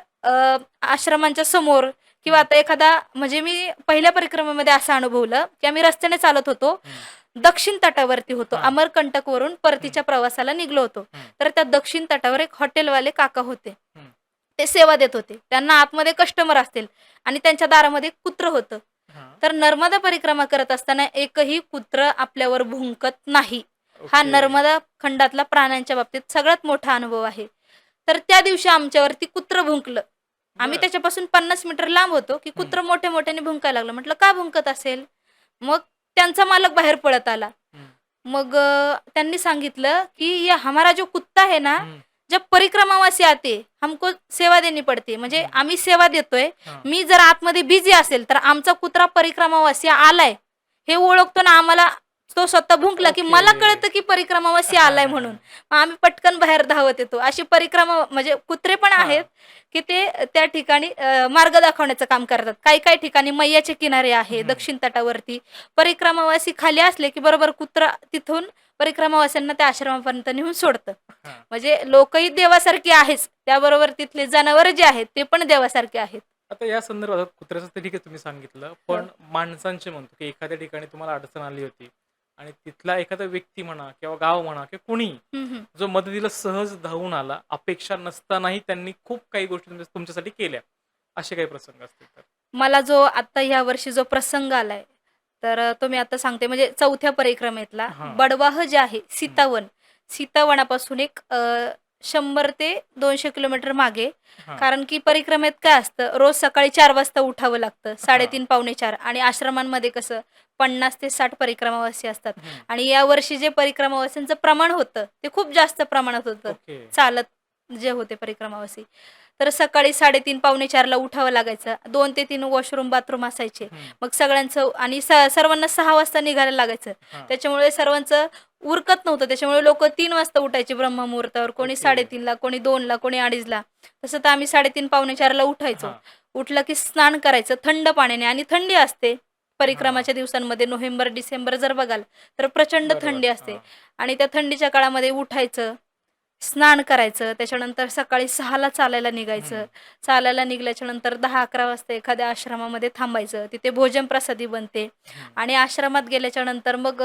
आश्रमांच्या समोर किंवा आता एखादा म्हणजे मी पहिल्या परिक्रमेमध्ये असं अनुभवलं की आम्ही रस्त्याने चालत होतो, दक्षिण तटावरती होतो, हा. अमरकंटकवरून परतीच्या प्रवासाला निघलो होतो. तर त्या दक्षिण तटावर एक हॉटेलवाले काका होते. ते सेवा देत होते. त्यांना आतमध्ये कस्टमर असतील आणि त्यांच्या दारामध्ये कुत्रं होतं. तर नर्मदा परिक्रमा करत असताना एकही कुत्रं आपल्यावर भुंकत नाही. हा नर्मदा खंडातला प्राण्यांच्या बाबतीत सगळ्यात मोठा अनुभव आहे. तर त्या दिवशी आमच्यावरती कुत्रं भुंकलं. आम्ही त्याच्यापासून 50 मीटर लांब होतो की कुत्रं मोठ्या मोठ्याने भुंकायला लागलं. म्हटलं का भुंकत असेल? मग त्यांचा मालक बाहेर पळत आला. मग त्यांनी सांगितलं की ये हमारा जो कुत्ता है ना, जब परिक्रमावा से आते हमको सेवा देनी पडते. म्हणजे आम्ही सेवा देतोय, मी जर आतमध्ये बिझी असेल तर आमचा कुत्रा परिक्रमावासी आलाय हे ओळखतो ना, आम्हाला तो स्वतः भुंकला की मला कळतं की परिक्रमावासी आलाय म्हणून. मग आम्ही पटकन बाहेर धावत येतो. अशी परिक्रमा म्हणजे कुत्रे पण आहेत की ते त्या ठिकाणी मार्ग दाखवण्याचं काम करतात. काही काही ठिकाणी मैयाचे किनारे आहे दक्षिण तटावरती, परिक्रमावासी खाली असले की बरोबर कुत्रा तिथून परिक्रमावासींना त्या आश्रमापर्यंत नेऊन सोडतं. म्हणजे लोकही देवासारखी आहेच, त्याबरोबर तिथले जनावर जे आहेत ते पण देवासारखे आहेत. आता या संदर्भात कुत्र्याचं तर ठीक आहे तुम्ही सांगितलं, पण माणसांचे म्हणतो की एखाद्या ठिकाणी तुम्हाला अडचण आली होती आणि तिथला एखादा व्यक्ती म्हणा किंवा गाव म्हणा किंवा कुणी जो मदतीला सहज धावून आला, अपेक्षा नसतानाही त्यांनी खूप काही गोष्टी तुमच्यासाठी केल्या, असे काही प्रसंग असतील तर? मला जो आता ह्या वर्षी जो प्रसंग आलाय तर तो मी आता सांगते. म्हणजे चौथ्या परिक्रमेतला बडवाह जे आहे सीतावनापासून एक 100 ते 200 किलोमीटर मागे. कारण की परिक्रमेत काय असतं, रोज सकाळी 4 वाजता उठावं लागतं, 3:30 पावणे 4. आणि आश्रमांमध्ये कसं 50 ते 60 परिक्रमावासी असतात. आणि या वर्षी जे परिक्रमावासींचं प्रमाण होतं ते खूप जास्त प्रमाणात होतं, चालत जे होते परिक्रमावासी. तर सकाळी 3:30 पावणे 4ला उठावं लागायचं. 2 ते 3 वॉशरूम बाथरूम असायचे. मग सगळ्यांचं आणि सर्वांना 6 वाजता निघायला लागायचं. त्याच्यामुळे सर्वांचं उरकत नव्हतं. त्याच्यामुळे लोक 3 वाजता उठायचे ब्रह्ममुहूर्तावर, कोणी 3:30ला, कोणी 2ला, कोणी 2:30ला. तसं तर आम्ही 3:30 पावणे 4ला उठायचो. उठलं की स्नान करायचं थंड पाण्याने, आणि थंडी असते परिक्रमाच्या दिवसांमध्ये. नोव्हेंबर डिसेंबर जर बघाल तर प्रचंड थंडी असते. आणि त्या थंडीच्या काळामध्ये उठायचं, स्नान करायचं, त्याच्यानंतर सकाळी 6ला चालायला निघायचं. चालायला निघल्याच्या नंतर 10-11 वाजता एखाद्या आश्रमामध्ये थांबायचं. तिथे भोजन प्रसादी बनते. आणि आश्रमात गेल्याच्या नंतर मग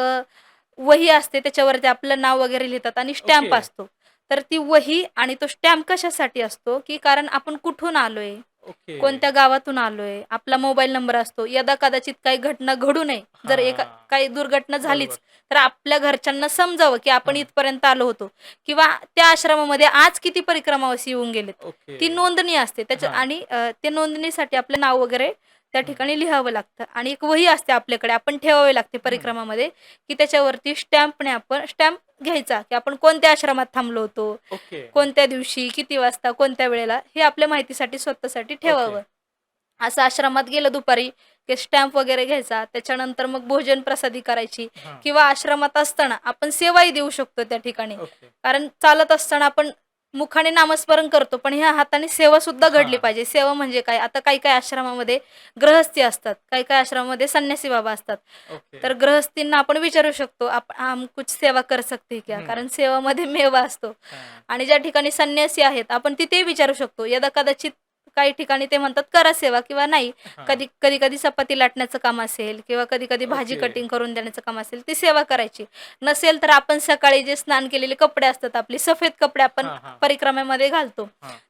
वही असते, त्याच्यावरती आपलं नाव वगैरे लिहितात आणि स्टॅम्प असतो. तर ती वही आणि तो स्टॅम्प कशासाठी असतो की कारण आपण कुठून आलोय, कोणत्या गावातून आलोय, आपला मोबाईल नंबर असतो. यदा कदाचित काही घटना घडू नये, जर काही दुर्घटना झालीच तर आपल्या घरच्यांना समजावं की आपण इथपर्यंत आलो होतो, किंवा त्या आश्रमामध्ये आज किती परिक्रमावासी येऊन गेलेत, ती नोंदणी असते त्याच्या. आणि ते नोंदणीसाठी आपलं नाव वगैरे त्या ठिकाणी लिहावं लागतं. आणि एक वही असते आपल्याकडे, आपण ठेवावी लागते परिक्रमामध्ये, की त्याच्यावरती स्टॅम्पने आपण स्टॅम्प घ्यायचा की आपण कोणत्या आश्रमात थांबलो होतो, कोणत्या दिवशी, किती वाजता, कोणत्या वेळेला, हे आपल्या माहितीसाठी स्वतःसाठी ठेवावं. असं आश्रमात गेलं दुपारी की स्टॅम्प वगैरे घ्यायचा. त्याच्यानंतर मग भोजन प्रसादी करायची, किंवा आश्रमात असताना आपण सेवाही देऊ शकतो त्या ठिकाणी. कारण चालत असताना आपण मुखाने नामस्मरण करतो, पण ह्या हाताने सेवा सुद्धा घडली पाहिजे. सेवा म्हणजे काय, आता काही काही आश्रमामध्ये गृहस्थी असतात, काही काही आश्रमामध्ये संन्यासी बाबा असतात. तर गृहस्थींना आपण विचारू शकतो, हम कुछ सेवा कर सकते क्या, कारण सेवामध्ये मेवा असतो. आणि ज्या ठिकाणी संन्यासी आहेत आपण तिथे विचारू शकतो. यदा कदाचित काही ठिकाणी ते म्हणतात करा सेवा, किंवा नाही, कधी कधी चपाती लाटण्याचं काम असेल, किंवा कधी कधी भाजी कटिंग करून देण्याचं काम असेल, ती सेवा करायची. नसेल तर आपण सकाळी जे स्नान केलेले कपडे असतात, आपले सफेद कपडे आपण परिक्रमेमध्ये घालतो,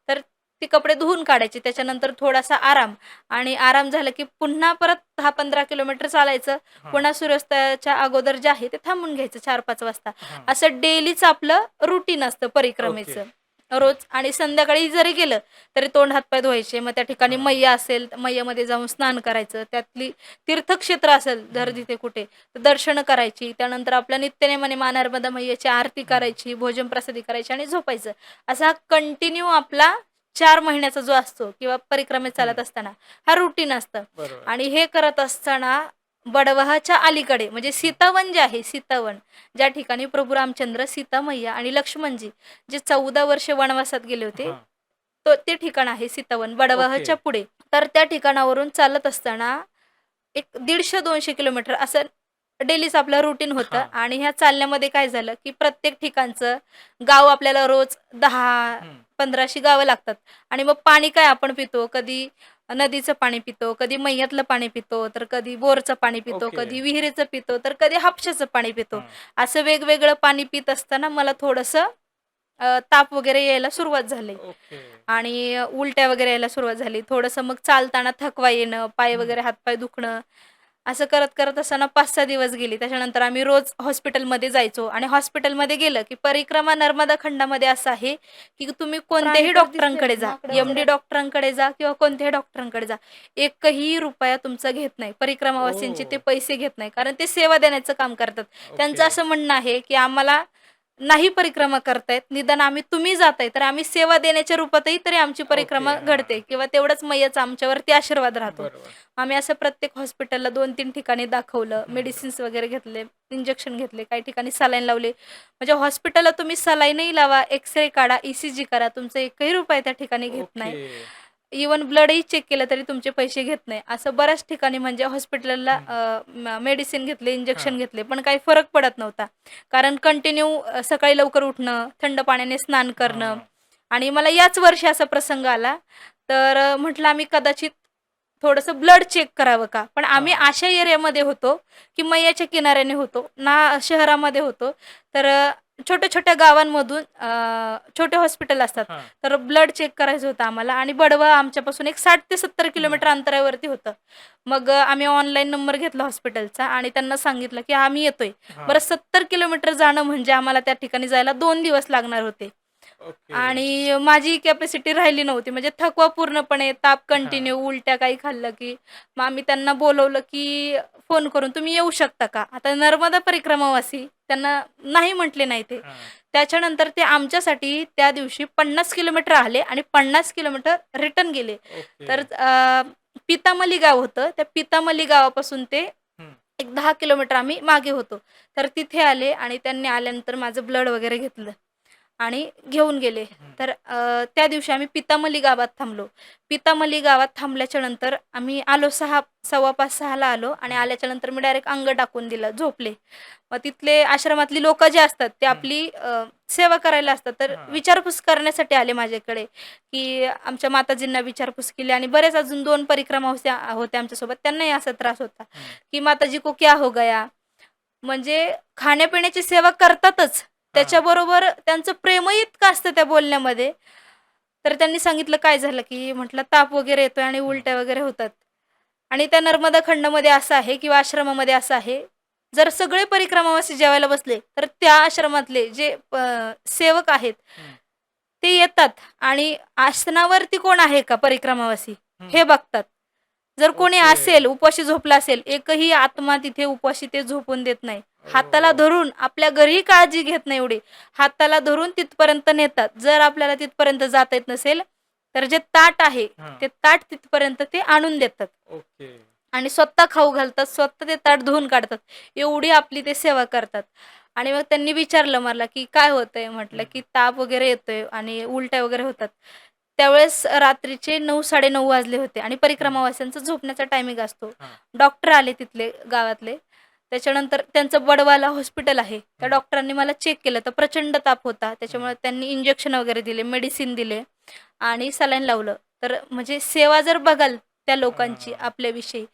तर ती कपडे धुवून काढायचे. त्याच्यानंतर थोडासा आराम, आणि आराम झाला की पुन्हा परत 10-15 किलोमीटर चालायचं. पुन्हा सूर्यास्ताच्या अगोदर जे आहे ते थांबून घ्यायचं 4-5 वाजता. असं डेलीच आपलं रुटीन असतं परिक्रमेचं रोज. आणि संध्याकाळी जरी गेलं तरी तोंड हातपाय धुवायचे. मग त्या ठिकाणी मैया असेल तर मैयामध्ये जाऊन स्नान करायचं. त्यातली तीर्थक्षेत्र असेल जर तिथे कुठे तर दर्शन करायची. त्यानंतर आपल्या नित्यनेमाने नर्मदा मैयाची आरती करायची, भोजन प्रसादी करायची आणि झोपायचं. असा कंटिन्यू आपला 4 महिन्याचा जो असतो किंवा परिक्रमेत चालत असताना हा रुटीन असतं. आणि हे करत असताना बडवाहाच्या अलीकडे म्हणजे सीतावन जे आहे, सीतावन ज्या ठिकाणी प्रभू रामचंद्र, सीता मैया आणि लक्ष्मणजी जे 14 वर्ष वनवासात गेले होते, ते ठिकाण आहे सीतावन बडवाहाच्या पुढे. तर त्या ठिकाणावरून चालत असताना एक 150-200 किलोमीटर असं डेलीच आपलं रुटीन होतं. आणि ह्या चालण्यामध्ये काय झालं की प्रत्येक ठिकाणचं गाव आपल्याला रोज 10 1500 गावं लागतात आणि मग पाणी काय आपण पितो, कधी नदीचं पाणी पितो, कधी मैयातलं पाणी पितो, तर कधी बोरचं पाणी पितो, ओके. कधी विहिरीचं पितो, तर कधी हापशाचं पाणी पितो. हां. असं वेगवेगळं पाणी पित असताना मला थोडंसं ताप वगैरे यायला सुरुवात झाली ओके. आणि उलट्या वगैरे यायला सुरुवात झाली. थोडंसं मग चालताना थकवा येणं, पाय हं. वगैरे हातपाय दुखणं, असं करत असताना 5-6 दिवस गेली. त्याच्यानंतर आम्ही रोज हॉस्पिटलमध्ये जायचो आणि हॉस्पिटलमध्ये गेलं, की परिक्रमा नर्मदा खंडामध्ये असं आहे, की तुम्ही प्राणी कोणत्याही तर दिसले डॉक्टरांकडे जा, माकडं एम-डी वगैरे. डॉक्टरांकडे जा किंवा कोणत्याही डॉक्टरांकडे जा. एकही रुपया तुमचा घेत नाही. परिक्रमावासींचे ते ओह! पैसे घेत नाही. कारण ते सेवा देण्याचं काम करतात. त्यांचं ओके. असं म्हणणं आहे, की आम्हाला नाही परिक्रमा करतायत, निदान तुम्ही जाताय, तर आम्ही सेवा देण्याच्या रूपातही तरी आमची ओके. परिक्रमा घडते हां. किंवा तेवढंच मैयाचा आमच्यावरती आशीर्वाद राहतो. बरोबर. आम्ही असं प्रत्येक हॉस्पिटलला 2-3 ठिकाणी दाखवलं, हं. मेडिसिन्स वगैरे घेतले, इंजेक्शन घेतले, काही ठिकाणी सलाईन लावले. म्हणजे हॉस्पिटलला तुम्ही सलाईनही लावा, एक्स-रे काढा, ई-सी-जी करा, तुमचा एकही रुपया त्या ठिकाणी घेत नाही. ओके. इव्हन ब्लडही चेक केलं तरी तुमचे पैसे घेत नाही. असं बऱ्याच ठिकाणी म्हणजे हॉस्पिटलला हं. मेडिसिन घेतले, हां. इंजेक्शन घेतले, पण काही फरक पडत नव्हता. कारण कंटिन्यू सकाळी लवकर उठणं, थंड पाण्याने स्नान करणं हां. आणि मला याच वर्षी असा प्रसंग आला. तर म्हटलं आम्ही कदाचित थोडंसं ब्लड चेक करावं का? पण आम्ही हां. अशा एरियामध्ये होतो, की मैयाच्या किनाऱ्याने होतो, ना शहरामध्ये होतो. तर छोट्या-छोट्या गावांमधून छोटे हॉस्पिटल असतात. हां. तर ब्लड चेक करायचं होतं आम्हाला आणि बडवा आमच्यापासून एक 60 ते 70 हं. किलोमीटर अंतरावरती होतं. मग आम्ही ऑनलाईन नंबर घेतला हॉस्पिटलचा आणि त्यांना सांगितलं, की आम्ही येतोय. हां. बरं 70 किलोमीटर जाणं म्हणजे आम्हाला त्या ठिकाणी जायला 2 दिवस लागणार होते. ओके. आणि माझी कॅपॅसिटी राहिली नव्हती. म्हणजे थकवा पूर्णपणे, ताप हां. कंटिन्यू, उलट्या काही खाल्लं की मग आम्ही त्यांना बोलवलं की फोन करून, "तुम्ही येऊ शकता का?" आता नर्मदा परिक्रमावासी त्यांना नाही म्हटले नाही ते. हां. त्याच्यानंतर ते आमच्यासाठी त्या दिवशी 50 किलोमीटर आले आणि 50 किलोमीटर रिटर्न गेले. ओके. तर पितामली गाव होतं. त्या पितामली गावापासून ते हं. एक 10 किलोमीटर आम्ही मागे होतो. तर तिथे आले आणि त्यांनी आल्यानंतर माझं ब्लड वगैरे घेतलं आणि घेऊन गेले. हं. तर त्या दिवशी आम्ही पितामली गावात थांबलो. पितामली गावात थांबल्याच्या नंतर आम्ही आलो 6 5:15 ला आलो आणि हं. आल्याच्यानंतर मी डायरेक्ट अंग टाकून दिलं, झोपले. मग तिथले आश्रमातली लोकं जे असतात ते हं. आपली सेवा करायला असतात. तर हां. विचारपूस करण्यासाठी आले माझ्याकडे, की आमच्या माताजींना विचारपूस केली आणि बरेच अजून 2 परिक्रमा होत्या आमच्यासोबत. त्यांनाही असा त्रास होता, हं. की "माताजी को क्या हो गया?" म्हणजे खाण्यापिण्याची सेवा करतातच. हां. त्याच्याबरोबर त्यांचं प्रेमही इतकं असतं त्या बोलण्यामध्ये. तर त्यांनी सांगितलं, "काय झालं?" की म्हटलं, "ताप वगैरे येतोय आणि हं. उलट्या वगैरे होतात." आणि त्या नर्मदा खंडामध्ये असं आहे किंवा आश्रमामध्ये असं आहे, जर सगळे परिक्रमावासी जेवायला बसले, तर त्या आश्रमातले जे सेवक आहेत, हं. ते येतात आणि आसनावरती कोण आहे का परिक्रमावासी, हं. हे बघतात. जर कोणी ओके. असेल, उपाशी झोपला असेल, एकही आत्मा तिथे उपाशी ते झोपून देत नाही. हाताला ओह! धरून आपल्या घरीही काळजी घेत नाही एवढी. हाताला धरून तिथपर्यंत नेतात. जर आपल्याला तिथपर्यंत जाता येत नसेल, तर जे ताट आहे, हां. ते ताट तिथपर्यंत ते आणून देतात ओके. आणि स्वतः खाऊ घालतात, स्वतः ते ताट धुवून काढतात. एवढी आपली ते सेवा करतात. आणि मग त्यांनी विचारलं मला, की "काय होतंय?" म्हटलं, हं. की "ताप वगैरे येतोय आणि उलट्या वगैरे होतात." त्यावेळेस रात्रीचे 9, 9:30 वाजले होते आणि हं. परिक्रमावाल्यांचा झोपण्याचा टायमिंग असतो. हां. डॉक्टर आले तिथले गावातले. त्याच्यानंतर त्यांचं बडवाला हॉस्पिटल आहे. त्या हं. डॉक्टरांनी मला चेक केलं तर प्रचंड ताप होता. हं. त्याच्यामुळे त्यांनी इंजेक्शन वगैरे दिले, मेडिसिन दिले आणि सलाईन लावलं. तर म्हणजे सेवा जर बघाल त्या लोकांची हां. आपल्याविषयी,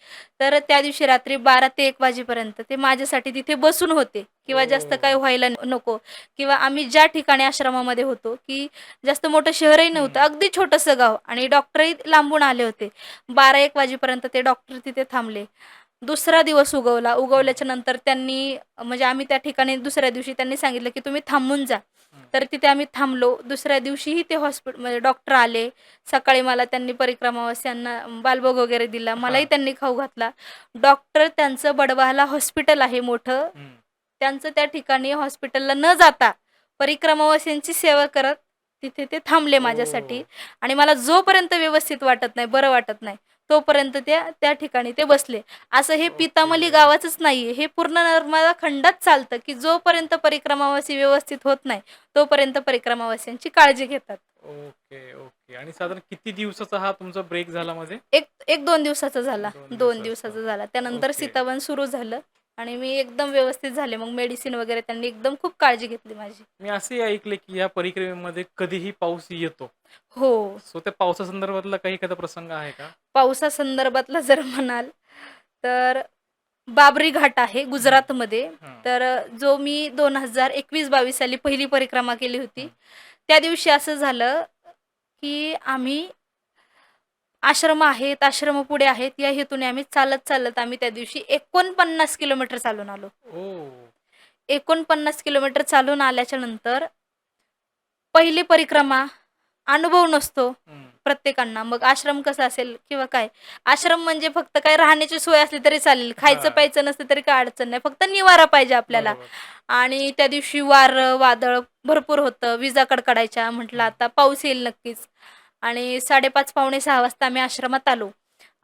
तर त्या दिवशी रात्री 12 ते 1 वाजेपर्यंत ते माझ्यासाठी तिथे बसून होते किंवा जास्त काही ओह! व्हायला नको किंवा आम्ही ज्या ठिकाणी आश्रमामध्ये होतो, की जास्त मोठं शहरही नव्हतं, हं. अगदी छोटंसं गाव आणि डॉक्टरही लांबून आले होते. 12-1 वाजेपर्यंत ते डॉक्टर तिथे थांबले. दुसरा दिवस उगवला. हं. उगवल्याच्या नंतर त्यांनी म्हणजे आम्ही त्या ठिकाणी दुसऱ्या दिवशी त्यांनी सांगितलं, की तुम्ही थांबून जा. हं. तर तिथे आम्ही थांबलो. दुसऱ्या दिवशीही ते म्हणजे डॉक्टर आले. सकाळी मला त्यांनी परिक्रमावासियांना बालभोग वगैरे दिला. मलाही हां. त्यांनी खाऊ घातला. डॉक्टर त्यांचं बडवाला हॉस्पिटल आहे मोठं. हं. त्यांचं त्या ठिकाणी हॉस्पिटलला न जाता परिक्रमावासींची सेवा करत तिथे ते थांबले ओह! माझ्यासाठी आणि मला जोपर्यंत व्यवस्थित वाटत नाही, बरं वाटत नाही, तोपर्यंत त्या त्या ठिकाणी ते बसले. असं हे ओके. पितामली गावाचंच नाहीये. हे पूर्ण नर्मदा खंडात चालतं, की जोपर्यंत परिक्रमावासी व्यवस्थित होत नाही, तोपर्यंत परिक्रमावासीयांची काळजी घेतात. Okay, okay. आणि साधारण किती दिवसाचा हा तुमचा ब्रेक झाला मध्ये? एक 1-2 दिवसाचा झाला. 2 2 दिवसाचा. दिवसाचा झाला. त्यानंतर ओके. सीतावन सुरू झालं. आणि मी एकदम व्यवस्थित झाले. मग मेडिसिन वगैरे त्यांनी एकदम खूप काळजी घेतली माझी. मी असेही ऐकले, की या परिक्रमेमध्ये कधीही पाऊस येतो. हो. सो त्या पावसासंदर्भातला काही एखादा प्रसंग आहे का? पावसासंदर्भातला जर म्हणाल तर बाबरी घाट आहे हं, गुजरातमध्ये. हं, तर जो मी 2021-22 साली पहिली परिक्रमा केली होती. हं. त्या दिवशी असं झालं, की आम्ही आश्रम आहेत, आश्रम पुढे आहेत, या हेतूने आम्ही चालत आम्ही त्या दिवशी 49 किलोमीटर चालून आलो. ओह! 49 किलोमीटर चालून आल्याच्या नंतर पहिली परिक्रमा, अनुभव नसतो हं. प्रत्येकांना. मग आश्रम कसा असेल किंवा काय, आश्रम म्हणजे फक्त काय राहण्याची सोय असली तरी चालेल, खायचं हां, प्यायचं नसलं तरी काय अडचण नाही, फक्त निवारा पाहिजे आपल्याला. बरोबर. आणि त्या दिवशी वारं वादळ भरपूर होतं, विजा कडकडायच्या. म्हटलं हं, आता पाऊस येईल नक्कीच. आणि 5:30 पावणे 6 वाजता आम्ही आश्रमात आलो.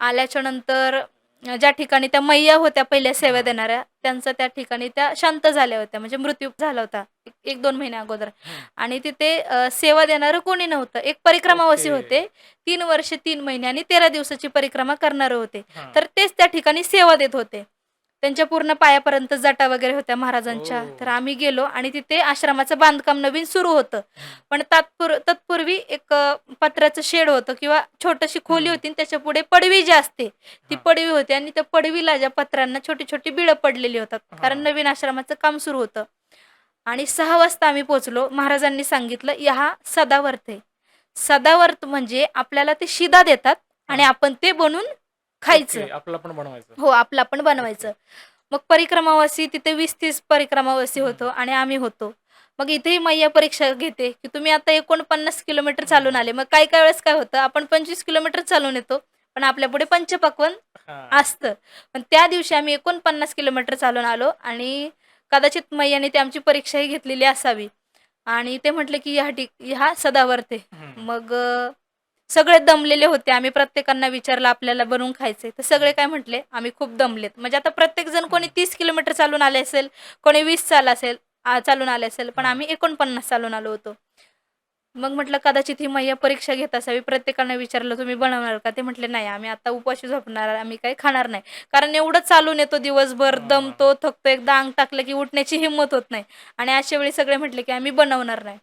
आल्याच्या नंतर ज्या ठिकाणी त्या मैया होत्या पहिल्या सेवा हां, देणाऱ्या, त्यांचा त्या ठिकाणी त्या शांत झाल्या होत्या, म्हणजे मृत्यू झाला होता 1-2 महिन्या अगोदर. हं. आणि तिथे सेवा देणारं कोणी नव्हतं. एक परिक्रमावासी ओके. होते. 3 वर्ष 3 महिने आणि 13 दिवसाची परिक्रमा करणारे होते. हां. तर तेच त्या ठिकाणी सेवा देत होते. त्यांच्या पूर्ण पायापर्यंत जटा वगैरे होत्या महाराजांच्या. तर ओह! आम्ही गेलो आणि तिथे आश्रमाचं बांधकाम नवीन सुरू होतं. हं, पण तत्पूर्वी एक पत्र्याचं शेड होतं किंवा छोटीशी खोली हं. होती आणि त्याच्यापुढे पडवी जी असते, ती हां, पडवी होती आणि त्या पडवीला ज्या पत्र्यांना छोटी-छोटी बिळं पडलेली होतात. कारण हां. नवीन आश्रमाचं काम सुरू होतं. आणि 6 वाजता आम्ही पोहोचलो. महाराजांनी सांगितलं, "हा सदावर्त आहे." सदावर्त म्हणजे आपल्याला ते शिदा देतात आणि हां. आपण ते बनवून खायचं. ओके. आपलं पण बनवायचं. हो, आपलं आपण ओके. बनवायचं. मग परिक्रमावासी तिथे 20-30 परिक्रमावासी हं, होतो आणि आम्ही होतो. मग इथेही मैया परीक्षा घेते, की तुम्ही आता 49 किलोमीटर चालून हं. आले. मग काही-काही वेळेस काय होतं, आपण 25 किलोमीटर चालून येतो, पण आपल्यापुढे पंचपक्वान्न हां. असतं. पण त्या दिवशी आम्ही 49 किलोमीटर चालून आलो आणि कदाचित मैयाने ती आमची परीक्षाही घेतलेली असावी. आणि ते म्हटले, की ह्या सदावर्ते. हं, मग सगळे दमलेले होते. आम्ही प्रत्येकांना विचारलं, "आपल्याला बनवून खायचंय." तर सगळे हं, काय म्हटले, "आम्ही खूप दमलेत." म्हणजे आता प्रत्येकजण कोणी हं. 30 किलोमीटर चालून आले असेल, कोणी 20 चालून आले असेल, पण हां. आम्ही 49 चालून आलो होतो. मग म्हटलं, कदाचित ही मैया परीक्षा घेत असावी. प्रत्येकाने विचारलं, "तुम्ही बनवणार का?" ते म्हटले, "नाही, आम्ही आता उपाशी झोपणार, आम्ही काही खाणार नाही." कारण एवढं चालून येतो दिवसभर, हां. दमतो, थकतो, एकदा अंग टाकलं की उठण्याची हिंमत होत नाही. आणि अशा वेळी सगळे म्हटले, की "आम्ही बनवणार नाही."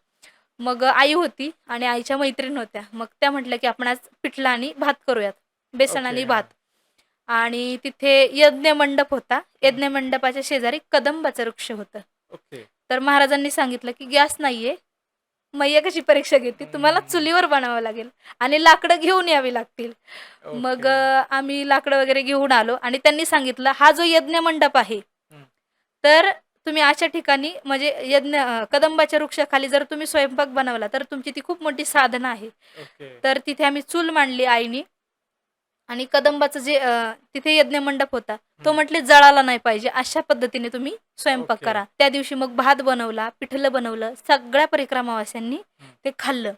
मग आई होती आणि आईच्या मैत्रीण होत्या. मग त्या म्हटल्या, की "आपण आज पिठलं आणि भात करूयात, बेसन ओके. आणि भात." हां. आणि तिथे यज्ञ मंडप होता. हं. यज्ञ मंडपाच्या शेजारी कदंबाचं वृक्ष होतं. ओके. तर महाराजांनी सांगितलं, की "गॅस नाहीये, मैया कशी परीक्षा घेते? तुम्हाला हं. चुलीवर बनावं लागेल आणि लाकडं घेऊन यावी लागतील." मग ओके. आम्ही लाकडं वगैरे घेऊन आलो आणि त्यांनी सांगितलं, "हा जो यज्ञ मंडप आहे, हं. तर तुम्ही अशा ठिकाणी म्हणजे कदंबाच्या वृक्षाखाली जर तुम्ही स्वयंपाक बनवला, तर तुमची ती खूप मोठी साधना आहे." ओके. तर तिथे आम्ही चूल मांडली आईनी आणि कदंबाचं जे तिथे यज्ञ मंडप होता, तो हं. म्हटले जळाला नाही पाहिजे, अशा पद्धतीने तुम्ही स्वयंपाक ओके. करा. त्या दिवशी मग भात बनवला, पिठलं बनवलं. सगळ्या परिक्रमावाल्यांनी हं, ते खाल्लं.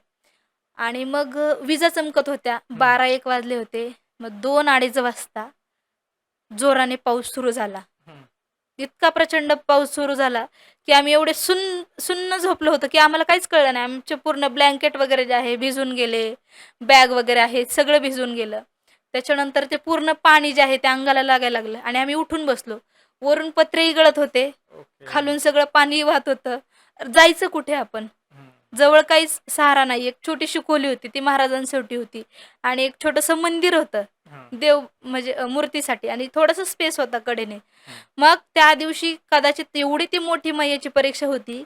आणि मग विजा चमकत होत्या. हं, 12-1 वाजले होते. मग 2-2:30 वाजता जोराने पाऊस सुरू झाला. हं. इतका प्रचंड पाऊस सुरू झाला, की आम्ही एवढे सुन्न झोपलो होतो, की आम्हाला काहीच कळलं नाही. आमचे पूर्ण ब्लँकेट वगैरे जे आहे भिजून गेले. बॅग वगैरे आहे सगळं भिजून गेलं. त्याच्यानंतर ते पूर्ण पाणी जे आहे ते अंगाला लागायला लागलं आणि आम्ही उठून बसलो. वरून पत्रेही गळत होते. ओके. खालून सगळं पाणी वाहत होतं. जायचं कुठे आपण? हं, जवळ काहीच सहारा नाही. एक छोटीशी खोली होती, ती महाराजांसाठी होती आणि एक छोटंसं मंदिर होतं. हं, देव म्हणजे मूर्तीसाठी आणि थोडंसं स्पेस होता कडेने. हं. मग त्या दिवशी कदाचित एवढी ती मोठी मैयाची परीक्षा होती,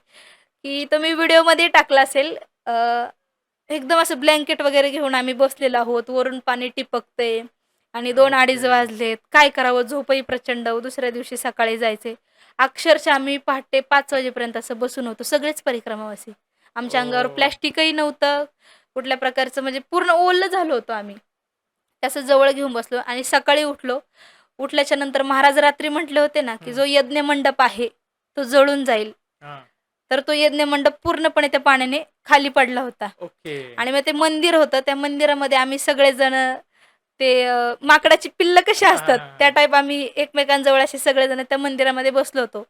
की तो मी व्हिडिओमध्ये टाकला असेल. एकदम असं ब्लँकेट वगैरे घेऊन आम्ही बसलेलो आहोत. वरून पाणी टिपकतंय आणि 2-2:30 ओके. वाजलेत. काय करावं? झोपही प्रचंड. दुसऱ्या दिवशी सकाळी जायचंय. अक्षरशः आम्ही पहाटे 5 वाजेपर्यंत असं बसून होतो, सगळेच परिक्रमावासी. आमच्या अंगावर ओह! प्लास्टिकही नव्हतं. कुठल्या प्रकारचं म्हणजे पूर्ण ओलं झालो होतो आम्ही. असं जवळ घेऊन बसलो आणि सकाळी उठलो. उठल्याच्या नंतर महाराज रात्री म्हटले होते ना, की हं. जो यज्ञ मंडप आहे, तो जळून जाईल. हां. तर तो यज्ञ मंडप पूर्णपणे त्या पाण्याने खाली पडला होता. ओके. आणि मग ते मंदिर होतं. त्या मंदिरामध्ये आम्ही सगळेजण ते माकडाची पिल्लं कशी हां, हां, असतात, हां, त्या हां. टाईप आम्ही एकमेकांजवळ असे सगळेजण त्या मंदिरामध्ये बसलो होतो.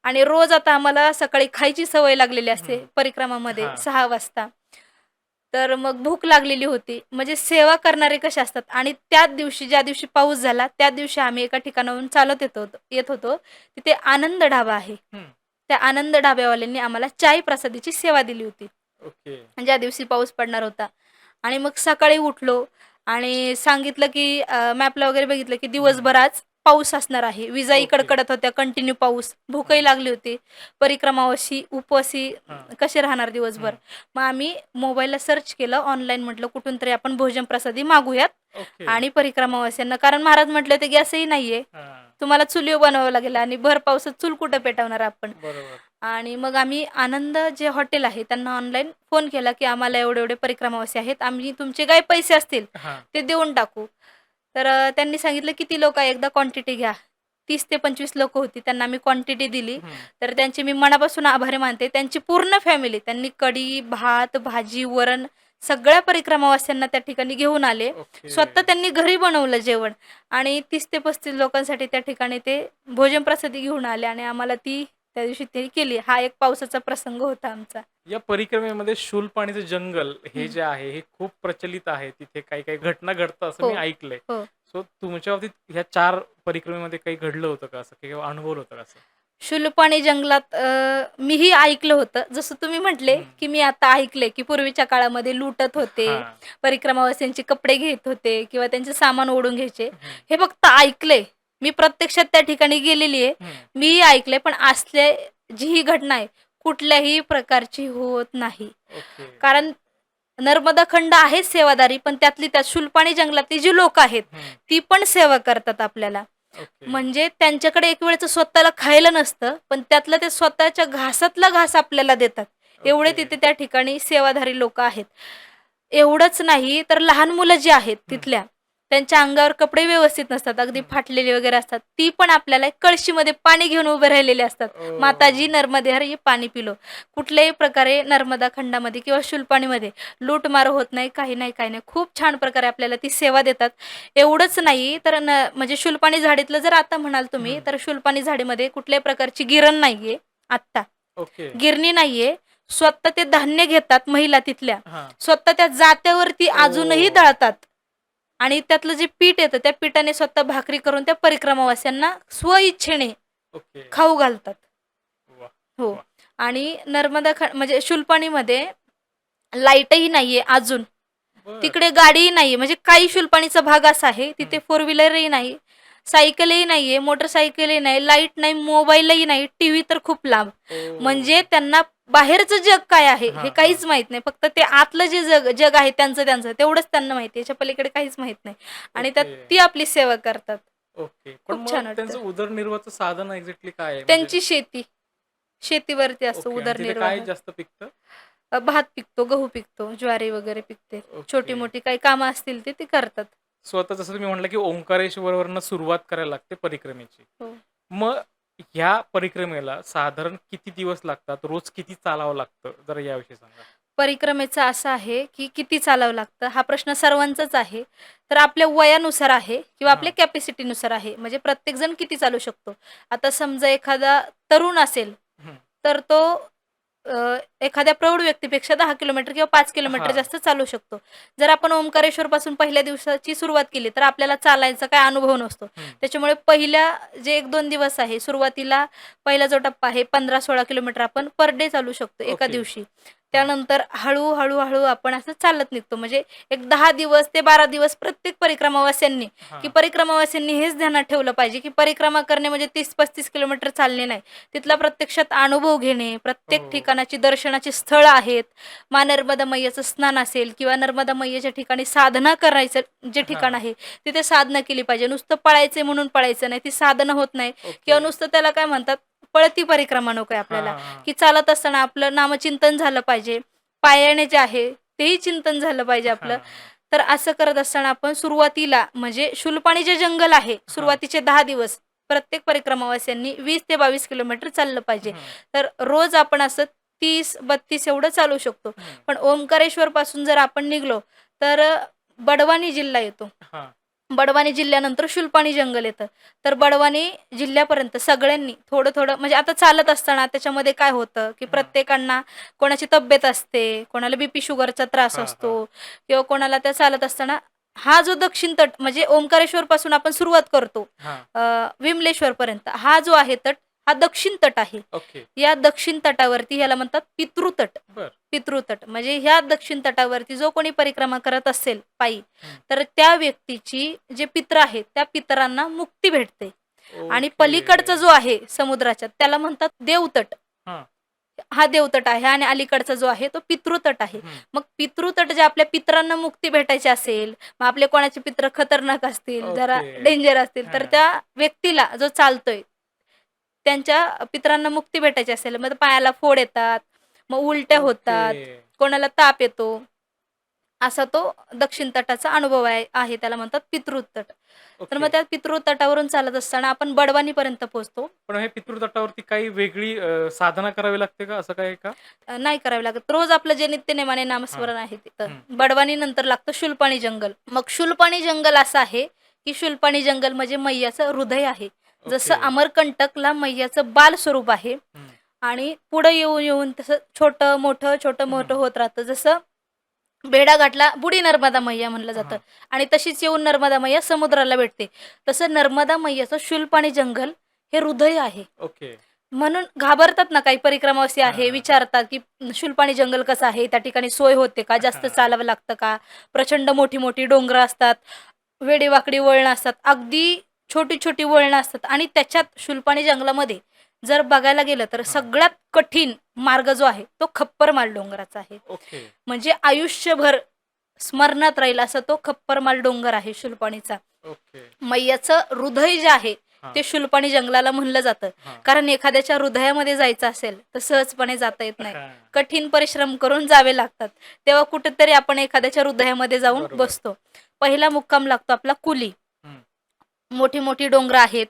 आणि रोज आता आम्हाला सकाळी खायची सवय लागलेली असते हं. परिक्रमामध्ये हां. 6 वाजता. तर मग भूक लागलेली होती. म्हणजे सेवा करणारे कसे असतात आणि त्याच दिवशी ज्या दिवशी पाऊस झाला, त्या दिवशी आम्ही एका ठिकाणाहून चालत येत होतो. तिथे आनंद ढाबा आहे. हं. त्या आनंद ढाब्यावाल्यांनी आम्हाला चाय प्रसादाची सेवा दिली होती. ओके. ज्या दिवशी पाऊस पडणार होता. आणि मग सकाळी उठलो आणि सांगितलं की मॅपला वगैरे बघितलं की हं. दिवसभर आज पाऊस असणार आहे. विजाही ओके. कडकडत होत्या, कंटिन्यू पाऊस. भूकही हां, लागली होती. परिक्रमावशी, उपवासी हां. कसे राहणार दिवसभर. हं. मग आम्ही मोबाईलला सर्च केलं ऑनलाईन, म्हटलं कुठून तरी आपण भोजन प्रसादी मागूयात ओके. आणि परिक्रमावासियांना, कारण महाराज म्हटले ते गॅसही नाहीये. हां. तुम्हाला चुलीवर बनवावं लागेल आणि भर पावसात चूल कुठं पेटवणार आपण. बरोबर. आणि मग आम्ही आनंद जे हॉटेल आहे त्यांना ऑनलाईन फोन केला, की आम्हाला एवढे-एवढे परिक्रमावासी आहेत. आम्ही तुमचे काही पैसे असतील हां. ते देऊन टाकू. तर त्यांनी सांगितलं, "किती लोकं आहे? एकदा क्वांटिटी घ्या." 30 ते 25 लोकं होती. त्यांना आम्ही क्वांटिटी दिली. हं. तर त्यांचे मी मनापासून आभारी मानते. त्यांची पूर्ण फॅमिली त्यांनी कढी, भात, भाजी, वरण सगळ्या परिक्रमावासियांना त्या ठिकाणी घेऊन आले. ओके. स्वतः त्यांनी घरी बनवलं जेवण आणि 30 ते 35 लोकांसाठी त्या ठिकाणी ते भोजन प्रसादी घेऊन आले आणि आम्हाला ती त्या दिवशी ते केली. हा एक पावसाचा प्रसंग होता आमचा. या परिक्रमेमध्ये शूलपाणीचं जंगल हे हं. जे आहे हे खूप प्रचलित आहे. तिथे काही-काही घटना घडतात असं हो, मी ऐकलंय. हो. सो तुमच्या बाबतीत ह्या 4 परिक्रमेमध्ये काही घडलं होतं का असं किंवा अनुभवलं होतं का असं? शूलपाणी जंगलात मीही ऐकलं होतं. जसं तुम्ही म्हटले, हं. की मी आता ऐकलंय, की पूर्वीच्या काळामध्ये लुटत होते, हां. परिक्रमावासियांचे कपडे घेत होते किंवा त्यांचे सामान ओढून घ्यायचे. हं. हे फक्त ऐकलंय. मी प्रत्यक्षात त्या ठिकाणी गेलेली आहे. हं. मीही ऐकलंय, पण असले जी ही घटना आहे, कुठल्याही प्रकारची होत नाही. ओके. कारण नर्मदा खंड आहेच सेवादारी, पण त्यातली त्यात शूलपाणी जंगलातली जी लोकं आहेत, हं. ती पण सेवा करतात आपल्याला. ओके. म्हणजे त्यांच्याकडे एक वेळचं स्वतःला खायला नसतं, पण त्यातलं ते स्वतःच्या घासातला घास आपल्याला देतात. एवढे ओके. तिथे त्या ठिकाणी सेवाधारी लोकं आहेत. एवढंच नाही, तर लहान मुलं जी आहेत हं. तिथल्या, त्यांच्या अंगावर कपडे व्यवस्थित नसतात, अगदी हं. फाटलेले वगैरे असतात. ती पण आपल्याला एक कळशीमध्ये पाणी घेऊन उभे राहिलेले असतात. माताजी ओह! नर्मदे हर ये पाणी पिलो. कुठल्याही प्रकारे नर्मदा खंडामध्ये किंवा शूलपाणीमध्ये लूटमार होत नाही, काही नाही, काही नाही. खूप छान प्रकारे आपल्याला ती सेवा देतात. एवढंच नाही, तर म्हणजे शूलपाणी झाडीतलं जर आता म्हणाल तुम्ही, हं. तर शूलपाणी झाडीमध्ये कुठल्याही प्रकारची गिरण नाहीये आत्ता. ओके. गिरणी नाहीये. स्वतः ते धान्य घेतात महिला तिथल्या. हां. स्वतः त्या जात्यावरती अजूनही ओह! दळतात आणि त्यातलं जे पीठ येतं, त्या पिठाने स्वतः भाकरी करून त्या परिक्रमावासियांना स्वइच्छेने ओके. खाऊ घालतात. वाह! हो. वाह! आणि नर्मदा म्हणजे शूलपाणीमध्ये लाईटही नाहीये अजून. बरं. तिकडे गाडीही नाहीये. म्हणजे काही शूलपाणीचा भाग असा आहे, हं. तिथे फोर व्हीलरही नाही, सायकलही नाहीये, मोटरसायकलही नाही, लाईट नाही, मोबाईलही नाही, टीव्ही तर खूप लांब. म्हणजे ओह! त्यांना बाहेरचं जग काय आहे हे हां, हां. काहीच माहीत नाही. फक्त ते आतलं जे जग जग आहे त्यांचं तेवढंच त्यांना माहिती आहे. याच्या पलीकडे काहीच माहीत नाही. आणि त्यात ओके. ती आपली सेवा करतात. ओके. पण खूप मग छान वाटतं. त्यांचं उदरनिर्वाहाचं साधन एक्झॅक्टली काय आहे? म्हणजे त्यांची शेती, शेतीवरती असतो ओके आणि तिथे काय उदरनिर्वाह. जास्त पिकतं? भात पिकतो, गहू पिकतो, ज्वारी वगैरे पिकते. ओके. छोटी-मोठी काही कामं असतील ते करतात. स्वतः जसं तुम्ही म्हटलं, की ओंकारेश्वरवरनं सुरुवात करायला लागते परिक्रमेची. हो. मग ह्या परिक्रमेला साधारण किती दिवस लागतात? रोज किती चालावं लागतं? जरा याविषयी सांगा. परिक्रमेचं असं आहे, की किती चालावं लागतं हा प्रश्न सर्वांचाच आहे. तर आपल्या वयानुसार आहे किंवा हां. आपल्या कॅपॅसिटीनुसार आहे. म्हणजे प्रत्येकजण किती चालू शकतो. आता समजा एखादा तरुण असेल, हं. तर तो एखाद्या प्रौढ व्यक्तीपेक्षा 10 किलोमीटर किंवा 5 किलोमीटर हां. जास्त चालू शकतो. जर आपण ओंकारेश्वरपासून पहिल्या दिवसाची सुरुवात केली, तर आपल्याला चालायचा काही अनुभव नसतो. हं. त्याच्यामुळे पहिल्या जे 1-2 दिवस आहे, सुरुवातीला पहिला जो टप्पा आहे 15-16 किलोमीटर आपण पर डे चालू शकतो एका ओके. दिवशी. हां. त्यानंतर हळू आपण असं चालत निघतो. म्हणजे एक 10 दिवस ते 12 दिवस प्रत्येक परिक्रमावासियांनी, की हां. परिक्रमावासियांनी हेच ध्यानात ठेवलं पाहिजे, की परिक्रमा करणे म्हणजे 30-35 किलोमीटर चालणे नाही. तिथला प्रत्यक्षात अनुभव घेणे, प्रत्येक हो. ठिकाणाची दर्शनाची स्थळं आहेत. नर्मदा मैयाचं स्नान असेल किंवा नर्मदा मैयाच्या ठिकाणी साधना करायचं जे ठिकाण हां. आहे, तिथे साधना केली पाहिजे. नुसतं पळायचंय म्हणून पळायचं नाही, ती साधना होत नाही ओके. किंवा नुसतं त्याला काय म्हणतात, पळती परिक्रमा नकोय हां, आपल्याला, हां, हां. की चालत असताना आपलं नामचिंतन झालं पाहिजे. पायाने जे आहे तेही चिंतन झालं पाहिजे आपलं. हां. तर असं करत असताना आपण सुरुवातीला म्हणजे शूलपाणी जे जंगल आहे, हां. सुरुवातीचे 10 दिवस प्रत्येक परिक्रमावासियांनी 20 ते 22 किलोमीटर चाललं पाहिजे. हं. तर रोज आपण असं 30-32 एवढं चालू शकतो. हं. पण ओंकारेश्वरपासून जर आपण निघालो, तर बडवानी जिल्हा येतो. हां. बडवानी जिल्ह्यानंतर शुलपाणी जंगल येतं. तर बडवानी जिल्ह्यापर्यंत सगळ्यांनी थोडं-थोडं म्हणजे आता चालत असताना त्याच्यामध्ये काय होतं, की हां. प्रत्येकांना कोणाची तब्येत असते, कोणाला बीपी शुगरचा त्रास हां, हां. असतो किंवा कोणाला त्या चालत असताना हा जो दक्षिण तट म्हणजे ओंकारेश्वरपासून आपण सुरुवात करतो हां. विमलेश्वरपर्यंत हा जो आहे तट, हा दक्षिण तट आहे. ओके. या दक्षिण तटावरती ह्याला म्हणतात पितृतट. बरं. पितृतट म्हणजे ह्या दक्षिण तटावरती जो कोणी परिक्रमा करत असेल पायी, हं. तर त्या व्यक्तीची जे पित्र आहेत, त्या पितरांना मुक्ती भेटते. आणि ओके. पलीकडचा जो आहे समुद्राच्या त्याला म्हणतात देवतट. हां. हा देवतट आहे आणि अलीकडचा जो आहे तो पितृतट आहे. हं. मग पितृतट जे आपल्या पितरांना मुक्ती भेटायची असेल, मग आपले कोणाचे पित्र खतरनाक असतील, जरा ओके. डेंजर असतील, तर हां. त्या व्यक्तीला जो चालतोय, त्यांच्या पितरांना मुक्ती भेटायची असेल, मग पायाला फोड येतात, मग उलट्या ओके. होतात, कोणाला ताप येतो. असा तो दक्षिण तटाचा अनुभव आहे त्याला म्हणतात पितृतट. तर ओके. मग त्या पितृतटावरून चालत असताना आपण बडवानीपर्यंत पोहोचतो. पण हे पितृतटावरती काही वेगळी साधना करावी लागते का? असं काही आहे का? नाही करावी लागत. रोज आपलं जे नित्यनेमाने हां. नामस्मरण आहे तिथं. हं. बडवानी नंतर लागतं शुलपाणी जंगल. मग शुलपाणी जंगल असं आहे, की शुलपाणी जंगल म्हणजे मैयाचं हृदय आहे. जसं ओके. अमरकंटकला मैयाचं बाल स्वरूप आहे हं. आणि पुढे येऊन तसं छोटं मोठं हं. होत राहतं. जसं भेडाघाटला बुडी नर्मदा मैया म्हणलं जातं हां. आणि तशीच येऊन नर्मदा मैया समुद्राला भेटते. तसं नर्मदा मैयाचं शुलपाणी जंगल हे हृदय आहे. ओके. म्हणून घाबरतात ना काही परिक्रमावासी हां, आहे, हां. विचारतात, की शुलपाणी जंगल कसं आहे? त्या ठिकाणी सोय होते का? जास्त हां. चालावं लागतं का? प्रचंड मोठी-मोठी डोंगरं असतात, वेडीवाकडी वळणं असतात, अगदी छोटी-छोटी वळणं असतात आणि त्याच्यात शुलपाणी जंगलामध्ये जर बघायला गेलं तर हां. सगळ्यात कठीण मार्ग जो आहे, तो खप्परमाल डोंगराचा आहे. ओके. म्हणजे आयुष्यभर स्मरणात राहील असा तो खप्परमाल डोंगर आहे शुलपाणीचा. ओके. मैयाचं हृदय जे आहे, हां. ते शुलपाणी जंगलाला म्हणलं जातं. हां. कारण एखाद्याच्या हृदयामध्ये जायचं असेल, तर सहजपणे जाता येत नाही. हां. कठीण परिश्रम करून जावे लागतात. तेव्हा कुठेतरी आपण एखाद्याच्या हृदयामध्ये जाऊन बरोबर. बसतो. पहिला मुक्काम लागतो आपला कुली. हं. मोठी-मोठी डोंगरं आहेत.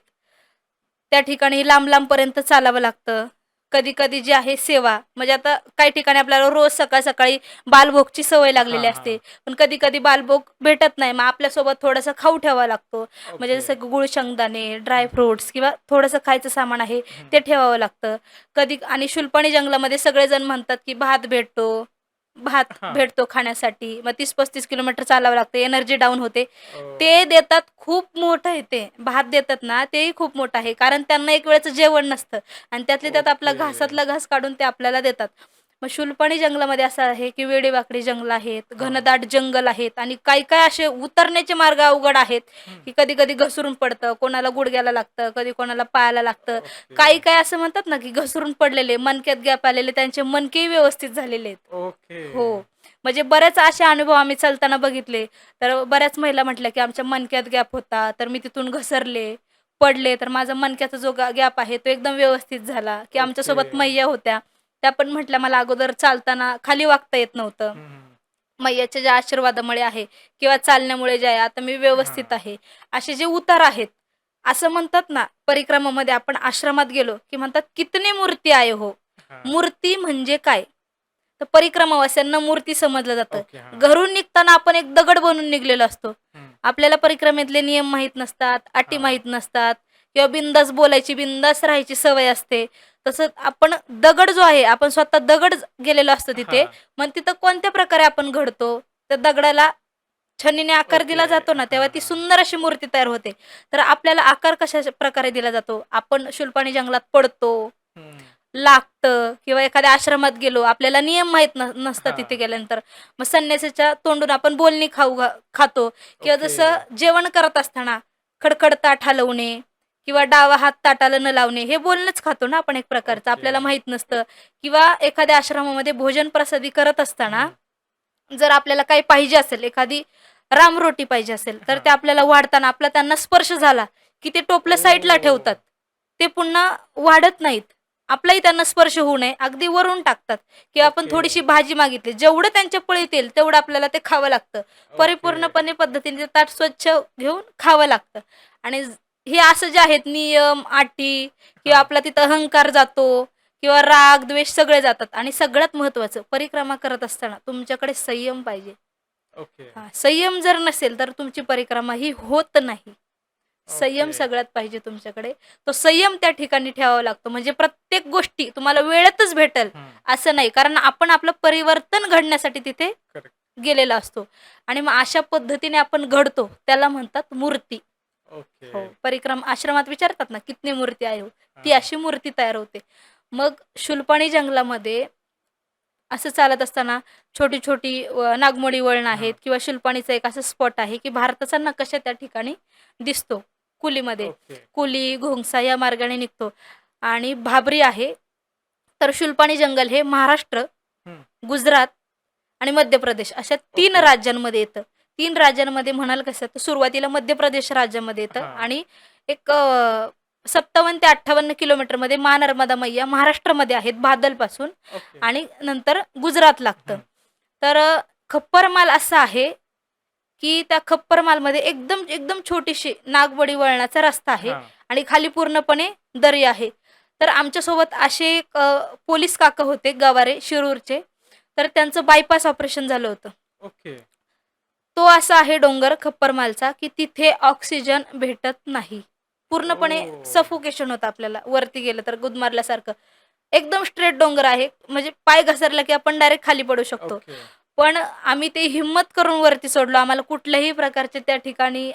त्या ठिकाणी लांब-लांबपर्यंत चालावं लागतं. कधी-कधी जी आहे सेवा, म्हणजे आता काही ठिकाणी आपल्याला रोज सकाळ-सकाळी बालभोगची सवय लागलेली हां, असते. हां. पण कधी-कधी बालभोग भेटत नाही. मग आपल्यासोबत थोडासा खाऊ ठेवावा लागतो. म्हणजे ओके. जसं की गूळ शेंगदाणे, ड्राय हं. फ्रुट्स किंवा थोडंसं खायचं सामान आहे, हं. ते ठेवावं लागतं. कधी आणि शुलपाणी जंगलामध्ये सगळेजण म्हणतात, की भात भेटतो. भात हां. भेटतो खाण्यासाठी. मग 30-35 किलोमीटर चालावं लागतं. एनर्जी डाऊन होते. ओह! ते देतात खूप मोठं आहे ते. भात देतात ना, तेही खूप मोठं आहे. कारण त्यांना एक वेळचं जेवण नसतं आणि त्यातल्या त्यात आपला ओके. घासातला घास काढून ते आपल्याला देतात. मग शुलपाणी जंगलामध्ये असं आहे, की वेडीवाकडी जंगल आहेत, हां. घनदाट जंगल आहेत आणि काही-काही असे उतरण्याचे मार्ग अवघड आहेत, हं. की कधी-कधी घसरून पडतं, कोणाला गुडघ्याला लागतं, कधी कोणाला पायाला लागतं. ओके. काही-काही असं म्हणतात ना, की घसरून पडलेले, मणक्यात गॅप आलेले, त्यांचे मणकेही व्यवस्थित झालेले आहेत. ओके. हो. म्हणजे बरेच असे अनुभव आम्ही चालताना बघितले. तर बऱ्याच महिला म्हटल्या, की आमच्या मणक्यात गॅप होता, तर मी तिथून घसरले, पडले, तर माझा मणक्याचा जो गॅप आहे तो एकदम व्यवस्थित झाला. की ओके. आमच्यासोबत मैया होत्या. त्या पण म्हटल्या, "मला अगोदर चालताना खाली वाकता येत नव्हतं. हं, हं. मैयाच्या ज्या आशीर्वादामुळे आहे किंवा चालण्यामुळे जे आहे, आता मी व्यवस्थित हां. आहे." असे जे उतार आहेत, असं म्हणतात ना, परिक्रमामध्ये आपण आश्रमात गेलो, की म्हणतात, "कितने मूर्ती आये हो." हां. मूर्ती म्हणजे काय? तर परिक्रमावाल्यांना मूर्ती समजलं जातं. ओके. हां. घरून निघताना आपण एक दगड बनून निघलेलो असतो. हं. आपल्याला परिक्रमेतले नियम माहीत नसतात, अटी हां. माहीत नसतात किंवा बिनधास्त बोलायची, बिनधास्त राहायची सवय असते. तसंच आपण दगड जो आहे, आपण स्वतः दगड गेलेलो असतो तिथे. हां. मग तिथं कोणत्या प्रकारे आपण घडतो? त्या दगडाला छन्नीने आकार ओके. दिला जातो ना, तेव्हा हां, ती हां. सुंदर अशी मूर्ती तयार होते. तर आपल्याला आकार कशा प्रकारे दिला जातो? आपण शुलपाणी जंगलात पडतो, हं. लागतं किंवा एखाद्या आश्रमात गेलो, आपल्याला नियम माहीत नसतात तिथे हां. गेल्यानंतर. मग संन्यासाच्या तोंडून आपण बोलणी खातो किंवा ओके. जसं जेवण करत असताना खडखड ताट हलवणे किंवा डावा हात ताटाला न लावणे, हे बोलणंच खातो ना आपण एक प्रकारचं, ओके. आपल्याला माहीत नसतं. किंवा एखाद्या आश्रमामध्ये भोजन प्रसादी करत असताना हं. जर आपल्याला काही पाहिजे असेल, एखादी रामरोटी पाहिजे असेल, तर ते हां. आपल्याला वाढताना आपला त्यांना स्पर्श झाला, की ते टोपलं साईडला ओह! ठेवतात. ते पुन्हा वाढत नाहीत. आपलाही त्यांना स्पर्श होऊ नये, अगदी वरून टाकतात किंवा आपण ओके. थोडीशी भाजी मागितली, जेवढं त्यांच्या पळीत येईल तेवढं आपल्याला ते खावं लागतं. ओके. परिपूर्णपणे पद्धतीने ते ताट स्वच्छ घेऊन खावं लागतं. आणि हे असं जे आहेत नियम, अटी किंवा हां. आपला तिथं अहंकार जातो किंवा राग, द्वेष सगळे जातात आणि सगळ्यात महत्त्वाचं परिक्रमा करत असताना तुमच्याकडे संयम पाहिजे. ओके. संयम जर नसेल तर तुमची परिक्रमा ही होत नाही. संयम ओके. सगळ्यात पाहिजे तुमच्याकडे. तो संयम त्या ठिकाणी ठेवावा लागतो. म्हणजे प्रत्येक गोष्टी तुम्हाला वेळेतच भेटेल हं. असं नाही. कारण आपण आपलं परिवर्तन घडण्यासाठी तिथे करेक्ट. गेलेला असतो आणि मग अशा पद्धतीने आपण घडतो. त्याला म्हणतात मूर्ती. ओके. हो, परिक्रम आश्रमात विचारतात ना, कितनी मूर्ती आहे हो? ती हां. अशी मूर्ती तयार होते. मग शूलपाणी जंगलामध्ये असं चालत असताना छोटी-छोटी नागमोडी वळण आहेत हां. किंवा शूलपाणीचं एक असं स्पॉट आहे, की भारताचा नकाशा त्या ठिकाणी दिसतो कुलीमध्ये. ओके. कुली, घोंगसा या मार्गाने निघतो आणि भाबरी आहे. तर शूलपाणी जंगल हे महाराष्ट्र, हं. गुजरात आणि मध्य प्रदेश अशा 3 ओके. राज्यांमध्ये येतं. 3 राज्यांमध्ये म्हणाल कसं तर सुरुवातीला मध्य प्रदेश राज्यामध्ये येतं हां. आणि एक 57 ते 58 किलोमीटरमध्ये नर्मदा मैया महाराष्ट्रामध्ये आहेत बादलपासून ओके. आणि नंतर गुजरात लागतं. हं. तर खप्परमाल असा आहे, की त्या खप्परमालमध्ये एकदम एकदम छोटीशी नागवडी वळणाचा रस्ता आहे हां. आणि खाली पूर्णपणे दरी आहे. तर आमच्यासोबत असे एक पोलीस काका होते गवारे शिरूरचे. तर त्यांचं बायपास ऑपरेशन झालं होतं. ओके. तो असा आहे डोंगर खप्परमालचा, की तिथे ऑक्सिजन भेटत नाही. पूर्णपणे ओह! सफोकेशन होतं आपल्याला वरती गेलं तर गुदमारल्यासारखं. एकदम स्ट्रेट डोंगर आहे. म्हणजे पाय घसरला की आपण डायरेक्ट खाली पडू शकतो. ओके. पण आम्ही ते हिम्मत करून वरती सोडलो. आम्हाला कुठल्याही प्रकारचे त्या ठिकाणी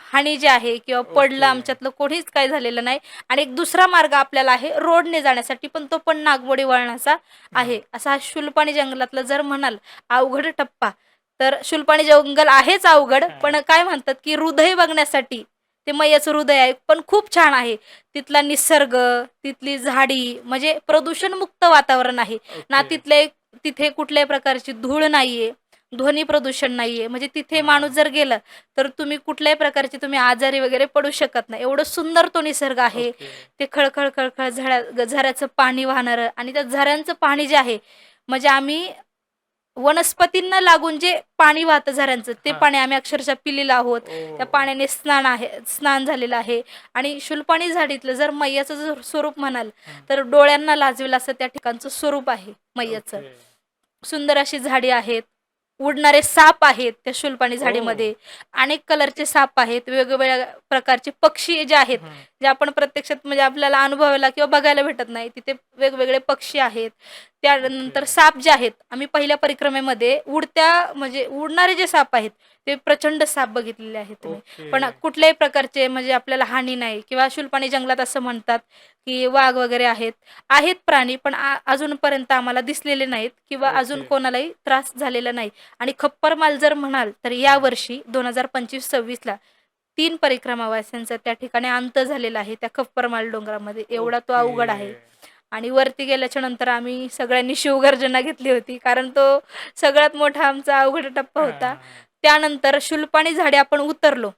हानी जी आहे किंवा पडलं ओके. आमच्यातलं कोणीच काही झालेलं नाही. आणि एक दुसरा मार्ग आपल्याला आहे रोडने जाण्यासाठी, पण तो पण नागमोडी वळणाचा हं. आहे. असा हा शूलपाणी जंगलातला जर म्हणाल अवघड टप्पा, तर शूलपाणी जंगल आहेच अवघड, हां. पण काय म्हणतात की हृदय बघण्यासाठी ते मैयाचं हृदय आहे, पण खूप छान आहे. तिथला निसर्ग, तिथली झाडी म्हणजे प्रदूषणमुक्त वातावरण आहे. ना ओके. तिथे कुठल्याही प्रकारची धूळ नाहीये, ध्वनी प्रदूषण नाहीये. म्हणजे तिथे माणूस हां. जर गेला, तर तुम्ही कुठल्याही प्रकारचे तुम्ही आजारी वगैरे पडू शकत नाही. एवढं सुंदर तो निसर्ग आहे. ओके. ते खळखळ, खळखळ झऱ्याचं पाणी वाहणारं आणि त्या झऱ्यांचं पाणी जे आहे, म्हणजे आम्ही वनस्पतींना लागून जे पाणी वाहतं झऱ्यांचं, ते हां. पाणी आम्ही अक्षरशः पिलेलं आहोत. त्या ओह! पाण्याने स्नान झालेलं आहे आणि शूलपाणी झाडीतलं जर मैयाचं जर स्वरूप म्हणाल, हं. तर डोळ्यांना लाजवेल असं त्या ठिकाणचं स्वरूप आहे मैयाचं. ओके. सुंदर अशी झाडी आहेत. उडणारे साप आहेत त्या शूलपाणी ओह! झाडीमध्ये. अनेक कलरचे साप आहेत. वेगवेगळ्या प्रकारचे पक्षी जे आहेत, हं. जे आपण प्रत्यक्षात म्हणजे आपल्याला अनुभवायला किंवा बघायला भेटत नाही. तिथे वेगवेगळे पक्षी आहेत. ओके. त्यानंतर साप जे आहेत, आम्ही पहिल्या परिक्रमेमध्ये म्हणजे उडणारे जे साप आहेत, ते प्रचंड साप बघितलेले आहेत मी. ओके. पण कुठल्याही प्रकारचे म्हणजे आपल्याला हानी नाही किंवा शूलपाणी जंगलात असं म्हणतात, की वाघ वगैरे आहेत. आहेत प्राणी, पण अजूनपर्यंत आम्हाला दिसलेले नाहीत किंवा अजून ओके. कोणालाही त्रास झालेला नाही. आणि खप्परमाल जर म्हणाल, तर हं. यावर्षी 2025-26ला 3 परिक्रमावासियांचा त्या ठिकाणी अंत झालेला आहे, त्या खप्परमाल डोंगरामध्ये. एवढा तो ओके. अवघड आहे. आणि वरती गेल्याच्या नंतर आम्ही सगळ्यांनी शिवगर्जना घेतली होती. कारण तो सगळ्यात मोठा आमचा अवघड टप्पा होता. हां. त्यानंतर शूलपाणी झाडी आपण उतरलो,